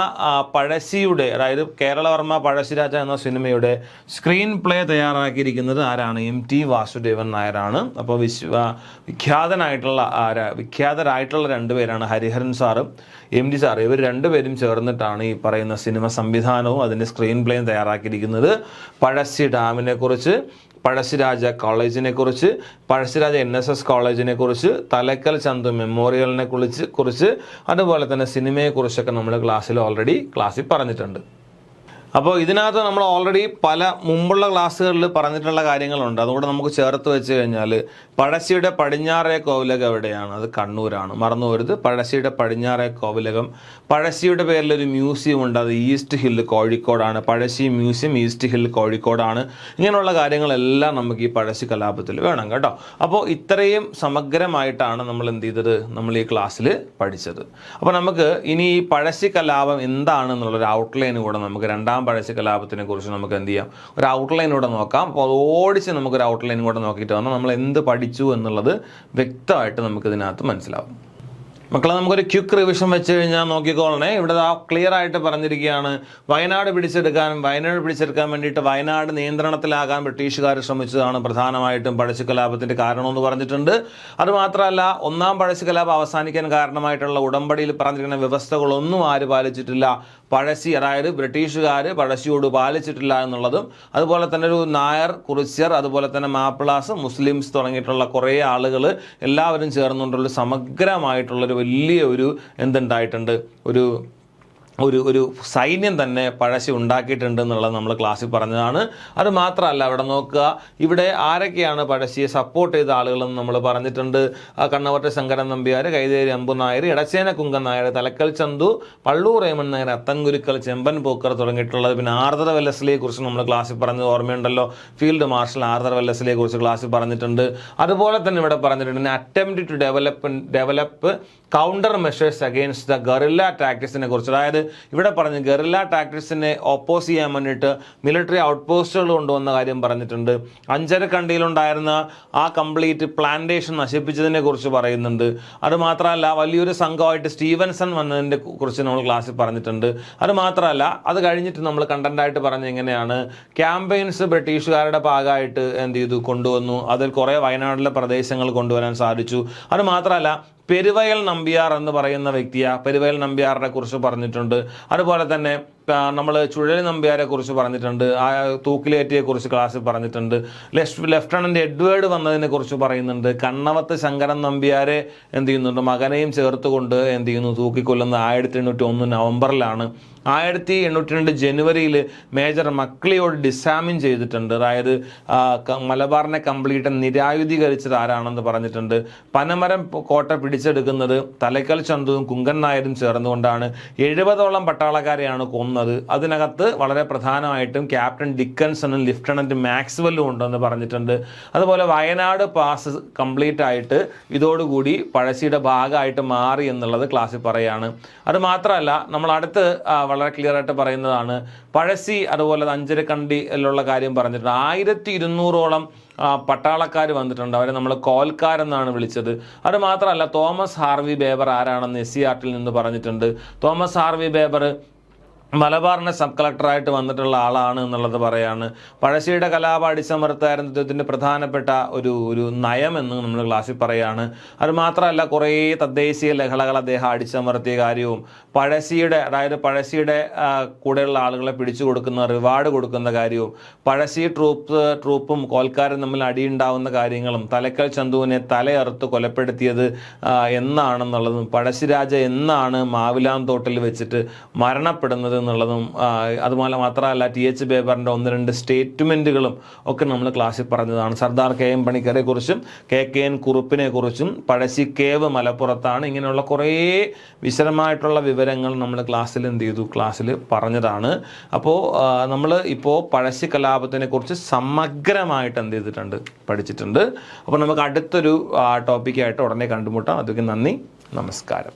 പഴശ്ശിയുടെ, അതായത് കേരളവർമ്മ പഴശ്ശിരാജ എന്ന സിനിമയുടെ സ്ക്രീൻ പ്ലേ തയ്യാറാക്കിയിരിക്കുന്നത് ആരാണ്? MT വാസുദേവൻ നായരാണ്. അപ്പോൾ വിഖ്യാതരായിട്ടുള്ള രണ്ടുപേരാണ്, ഹരിഹരൻ സാറും MT സാറ്. ഇവർ രണ്ടുപേരും ചേർന്നിട്ടാണ് ഈ പറയുന്ന സിനിമ സംവിധാനവും അതിൻ്റെ സ്ക്രീൻ പ്ലേയും തയ്യാറാക്കിയിരിക്കുന്നത്. പഴശ്ശി ഡാമിനെ കുറിച്ച്, പഴശ്ശിരാജ കോളേജിനെ കുറിച്ച്, പഴശ്ശിരാജ NSS കോളേജിനെ കുറിച്ച്, തലക്കൽ ചന്തു മെമ്മോറിയലിനെ കുറിച്ച്, അതുപോലെ തന്നെ സിനിമയെക്കുറിച്ചൊക്കെ നമ്മൾ ക്ലാസ്സിൽ പറഞ്ഞിട്ടുണ്ട്. അപ്പോൾ ഇതിനകത്ത് നമ്മൾ ഓൾറെഡി പല മുമ്പുള്ള ക്ലാസ്സുകളിൽ പറഞ്ഞിട്ടുള്ള കാര്യങ്ങളുണ്ട്. അതുകൂടെ നമുക്ക് ചേർത്ത് വെച്ച് കഴിഞ്ഞാൽ പഴശ്ശിയുടെ പടിഞ്ഞാറേ കോവിലകം എവിടെയാണ്? അത് കണ്ണൂരാണ്, മറന്നു പോരുത്. പഴശ്ശിയുടെ പടിഞ്ഞാറേ കോവിലകം. പഴശ്ശിയുടെ പേരിലൊരു മ്യൂസിയം ഉണ്ട്, അത് ഈസ്റ്റ് ഹില്ല് കോഴിക്കോടാണ്. പഴശ്ശി മ്യൂസിയം ഈസ്റ്റ് ഹിൽ കോഴിക്കോടാണ്. ഇങ്ങനെയുള്ള കാര്യങ്ങളെല്ലാം നമുക്ക് ഈ പഴശ്ശി കലാപത്തിൽ വേണം കേട്ടോ. അപ്പോൾ ഇത്രയും സമഗ്രമായിട്ടാണ് നമ്മൾ എന്ത് ചെയ്തത്, നമ്മൾ ഈ ക്ലാസ്സിൽ പഠിച്ചത്. അപ്പോൾ നമുക്ക് ഇനി ഈ പഴശ്ശി കലാപം എന്താണെന്നുള്ളൊരു ഔട്ട്ലൈൻ കൂടെ നമുക്ക് രണ്ടാം പഴശ്ശി കലാപത്തിനെ കുറിച്ച് നമുക്ക് എന്ത് ചെയ്യാം, ഒരു ഔട്ട്ലൈൻ കൂടെ നോക്കാം. അപ്പോൾ അത് ഓടിച്ച് നമുക്കൊരു ഔട്ട്ലൈൻ കൂടെ നോക്കിയിട്ട് വന്നാൽ നമ്മൾ എന്ത് പഠിച്ചു എന്നുള്ളത് വ്യക്തമായിട്ട് നമുക്ക് ഇതിനകത്ത് മനസ്സിലാവും. മക്കളെ, നമുക്കൊരു ക്വിക്ക് റിവിഷൻ വെച്ച് കഴിഞ്ഞാൽ നോക്കിക്കോളണേ. ഇവിടെ ക്ലിയർ ആയിട്ട് പറഞ്ഞിരിക്കുകയാണ്, വയനാട് പിടിച്ചെടുക്കാൻ വേണ്ടിയിട്ട് വയനാട് നിയന്ത്രണത്തിലാകാൻ ബ്രിട്ടീഷുകാർ ശ്രമിച്ചതാണ് പ്രധാനമായിട്ടും പഴശ്ശി കലാപത്തിൻ്റെ കാരണമെന്ന് പറഞ്ഞിട്ടുണ്ട്. അതുമാത്രമല്ല, ഒന്നാം പഴശ്ശി കലാപം അവസാനിക്കാൻ കാരണമായിട്ടുള്ള ഉടമ്പടിയിൽ പറഞ്ഞിരിക്കുന്ന വ്യവസ്ഥകളൊന്നും ആര് പാലിച്ചിട്ടില്ല, പഴശ്ശി, അതായത് ബ്രിട്ടീഷുകാർ പഴശ്ശിയോട് പാലിച്ചിട്ടില്ല എന്നുള്ളതും, അതുപോലെ തന്നെ ഒരു നായർ, കുറിച്യർ, അതുപോലെ തന്നെ മാപ്പിളാസ്, മുസ്ലിംസ് തുടങ്ങിയിട്ടുള്ള കുറേ ആളുകൾ എല്ലാവരും ചേർന്നുകൊണ്ടുള്ള സമഗ്രമായിട്ടുള്ളൊരു വലിയ ഒരു എന്തുണ്ടായിട്ടുണ്ട്, ഒരു സൈന്യം തന്നെ പഴശ്ശി ഉണ്ടാക്കിയിട്ടുണ്ട് എന്നുള്ളത് നമ്മൾ ക്ലാസ്സിൽ പറഞ്ഞതാണ്. അത് മാത്രമല്ല, അവിടെ നോക്കുക, ഇവിടെ ആരൊക്കെയാണ് പഴശ്ശിയെ സപ്പോർട്ട് ചെയ്ത ആളുകളെന്ന് നമ്മൾ പറഞ്ഞിട്ടുണ്ട്. കണ്ണവറ്റ ശങ്കരൻ നമ്പ്യാർ, കൈതേരി അമ്പു നായർ, ഇടച്ചേന കുങ്കൻ നായർ, തലക്കൽ ചന്തു, പള്ളൂർ റേമൻ നായർ, അത്തൻകുരുക്കൽ, ചെമ്പൻ പോക്കർ തുടങ്ങിയിട്ടുള്ളത്. പിന്നെ ആർദ്ര വെല്ലസ്ലിയെ കുറിച്ച് നമ്മൾ ക്ലാസ്സിൽ പറഞ്ഞത് ഓർമ്മയുണ്ടല്ലോ, ഫീൽഡ് മാർഷൽ ആർദ്ര വെല്ലസ്ലിയെ കുറിച്ച് ക്ലാസ്സിൽ പറഞ്ഞിട്ടുണ്ട്. അതുപോലെ തന്നെ ഇവിടെ പറഞ്ഞിട്ടുണ്ട് attempt to develop counter measures against the guerrilla ടാക്ടിക്സിനെ കുറിച്ച്. അതായത് ഇവിടെ പറഞ്ഞ് ഗറില്ല ടാക്ടിക്സിനെ ഓപ്പോസ് ചെയ്യാൻ വേണ്ടിയിട്ട് മിലിറ്ററി ഔട്ട് പോസ്റ്റുകൾ കൊണ്ടുവന്ന കാര്യം പറഞ്ഞിട്ടുണ്ട്. അഞ്ചരക്കണ്ടിയിലുണ്ടായിരുന്ന ആ കംപ്ലീറ്റ് പ്ലാന്റേഷൻ നശിപ്പിച്ചതിനെ കുറിച്ച് പറയുന്നുണ്ട്. അതുമാത്രമല്ല, വലിയൊരു സംഘമായിട്ട് സ്റ്റീവൻസൺ വന്നതിനെ കുറിച്ച് നമ്മൾ ക്ലാസ്സിൽ പറഞ്ഞിട്ടുണ്ട്. അതുമാത്രമല്ല, അത് കഴിഞ്ഞിട്ട് നമ്മൾ കണ്ടന്റായിട്ട് പറഞ്ഞ എങ്ങനെയാണ് ക്യാമ്പയിൻസ് ബ്രിട്ടീഷുകാരുടെ ഭാഗമായിട്ട് എന്ത് ചെയ്തു കൊണ്ടുവന്നു, അതിൽ കുറേ വയനാട്ടിലെ പ്രദേശങ്ങൾ കൊണ്ടുവരാൻ സാധിച്ചു. അതുമാത്രമല്ല, പെരുവയൽ നമ്പ്യാർ എന്ന് പറയുന്ന പെരുവയൽ നമ്പ്യാറിനെ കുറിച്ച് പറഞ്ഞിട്ടുണ്ട്. അതുപോലെ തന്നെ നമ്മൾ ചുഴലി നമ്പ്യാരെ കുറിച്ച് പറഞ്ഞിട്ടുണ്ട്, ആ തൂക്കിലേറ്റിയെ കുറിച്ച് ക്ലാസ്സിൽ പറഞ്ഞിട്ടുണ്ട്. ലെഫ്റ്റനന്റ് എഡ്വേർഡ് വന്നതിനെ കുറിച്ച് പറയുന്നുണ്ട്. കണ്ണവത്ത് ശങ്കരൻ നമ്പ്യാരെ എന്ത് ചെയ്യുന്നുണ്ട്, മകനെയും ചേർത്തുകൊണ്ട് എന്ത് ചെയ്യുന്നു, തൂക്കിക്കൊല്ലുന്നത് 1801 നവംബറിലാണ്. 1802 ജനുവരിയിൽ മേജർ മക്ലിയോട് ഡിസാമിൻ ചെയ്തിട്ടുണ്ട്. അതായത് മലബാറിനെ കംപ്ലീറ്റ് നിരായുധീകരിച്ചത് ആരാണെന്ന് പറഞ്ഞിട്ടുണ്ട്. പനമരം കോട്ട പിടിച്ചെടുക്കുന്നത് തലക്കൽ ചന്തുവും കുങ്കൻ നായരും ചേർന്നുകൊണ്ടാണ്. 70ഓളം പട്ടാളക്കാരെയാണ് കൊന്നത്. അതിനകത്ത് വളരെ പ്രധാനമായിട്ടും ക്യാപ്റ്റൻ ഡിക്കൻസണും ലിഫ്റ്റനന്റ് മാക്സ്വെല്ലും ഉണ്ടെന്ന് പറഞ്ഞിട്ടുണ്ട്. അതുപോലെ വയനാട് പാസ് കംപ്ലീറ്റ് ആയിട്ട് ഇതോടുകൂടി പഴശ്ശിയുടെ ഭാഗമായിട്ട് മാറി എന്നുള്ളത് ക്ലാസ്സിൽ പറയാണ്. അത് മാത്രമല്ല, നമ്മൾ അടുത്ത് വളരെ ക്ലിയർ ആയിട്ട് പറയുന്നതാണ് പഴശ്ശി അതുപോലെ അഞ്ചരക്കണ്ടിയിലുള്ള കാര്യം പറഞ്ഞിട്ടുണ്ട്. 1200ഓളം പട്ടാളക്കാർ വന്നിട്ടുണ്ട്. അവരെ നമ്മൾ കോൽക്കാരെന്നാണ് വിളിച്ചത്. അത് മാത്രമല്ല, തോമസ് ഹാർവി ബേബർ ആരാണെന്ന് SCERT നിന്ന് പറഞ്ഞിട്ടുണ്ട്. തോമസ് ഹാർവി ബേബർ മലബാറിൻ്റെ സബ് കളക്ടറായിട്ട് വന്നിട്ടുള്ള ആളാണ് എന്നുള്ളത് പറയാണ്. പഴശ്ശിയുടെ കലാപം അടിച്ചമർത്തായിരുന്നു ഇദ്ദേഹത്തിൻ്റെ പ്രധാനപ്പെട്ട ഒരു നയമെന്ന് നമ്മൾ ക്ലാസ്സിൽ പറയാണ്. അത് മാത്രമല്ല, കുറേ തദ്ദേശീയ ലഹളകൾ അദ്ദേഹം അടിച്ചമർത്തിയ കാര്യവും അതായത് പഴശ്ശിയുടെ കൂടെയുള്ള ആളുകളെ പിടിച്ചു കൊടുക്കുന്ന റിവാർഡ് കൊടുക്കുന്ന കാര്യവും പഴശ്ശി ട്രൂപ്പും കോൽക്കാരും തമ്മിൽ അടിയുണ്ടാവുന്ന കാര്യങ്ങളും തലക്കൽ ചന്തുവിനെ തലയറുത്ത് കൊലപ്പെടുത്തിയത് എന്നാണെന്നുള്ളതും പഴശ്ശിരാജ എന്നാണ് മാവിലാന്തോട്ടിൽ വെച്ചിട്ട് മരണപ്പെടുന്നത് എന്നുള്ളതും അതുപോലെ മാത്രമല്ല TH ബേബറിൻ്റെ 1-2 സ്റ്റേറ്റ്മെൻറ്റുകളും ഒക്കെ നമ്മൾ ക്ലാസ്സിൽ പറഞ്ഞതാണ്. സർദാർ KM പണിക്കരെ കുറിച്ചും KN കുറുപ്പിനെ കുറിച്ചും പഴശ്ശി കേവ് മലപ്പുറത്താണ്. ഇങ്ങനെയുള്ള കുറേ വിശദമായിട്ടുള്ള വിവരങ്ങൾ നമ്മൾ ക്ലാസ്സിൽ ക്ലാസ്സിൽ പറഞ്ഞതാണ്. അപ്പോൾ നമ്മൾ ഇപ്പോൾ പഴശ്ശി കലാപത്തിനെ കുറിച്ച് സമഗ്രമായിട്ട് പഠിച്ചിട്ടുണ്ട്. അപ്പോൾ നമുക്ക് അടുത്തൊരു ടോപ്പിക്കായിട്ട് ഉടനെ കണ്ടുമുട്ടാം. അതൊക്കെ നന്ദി, നമസ്കാരം.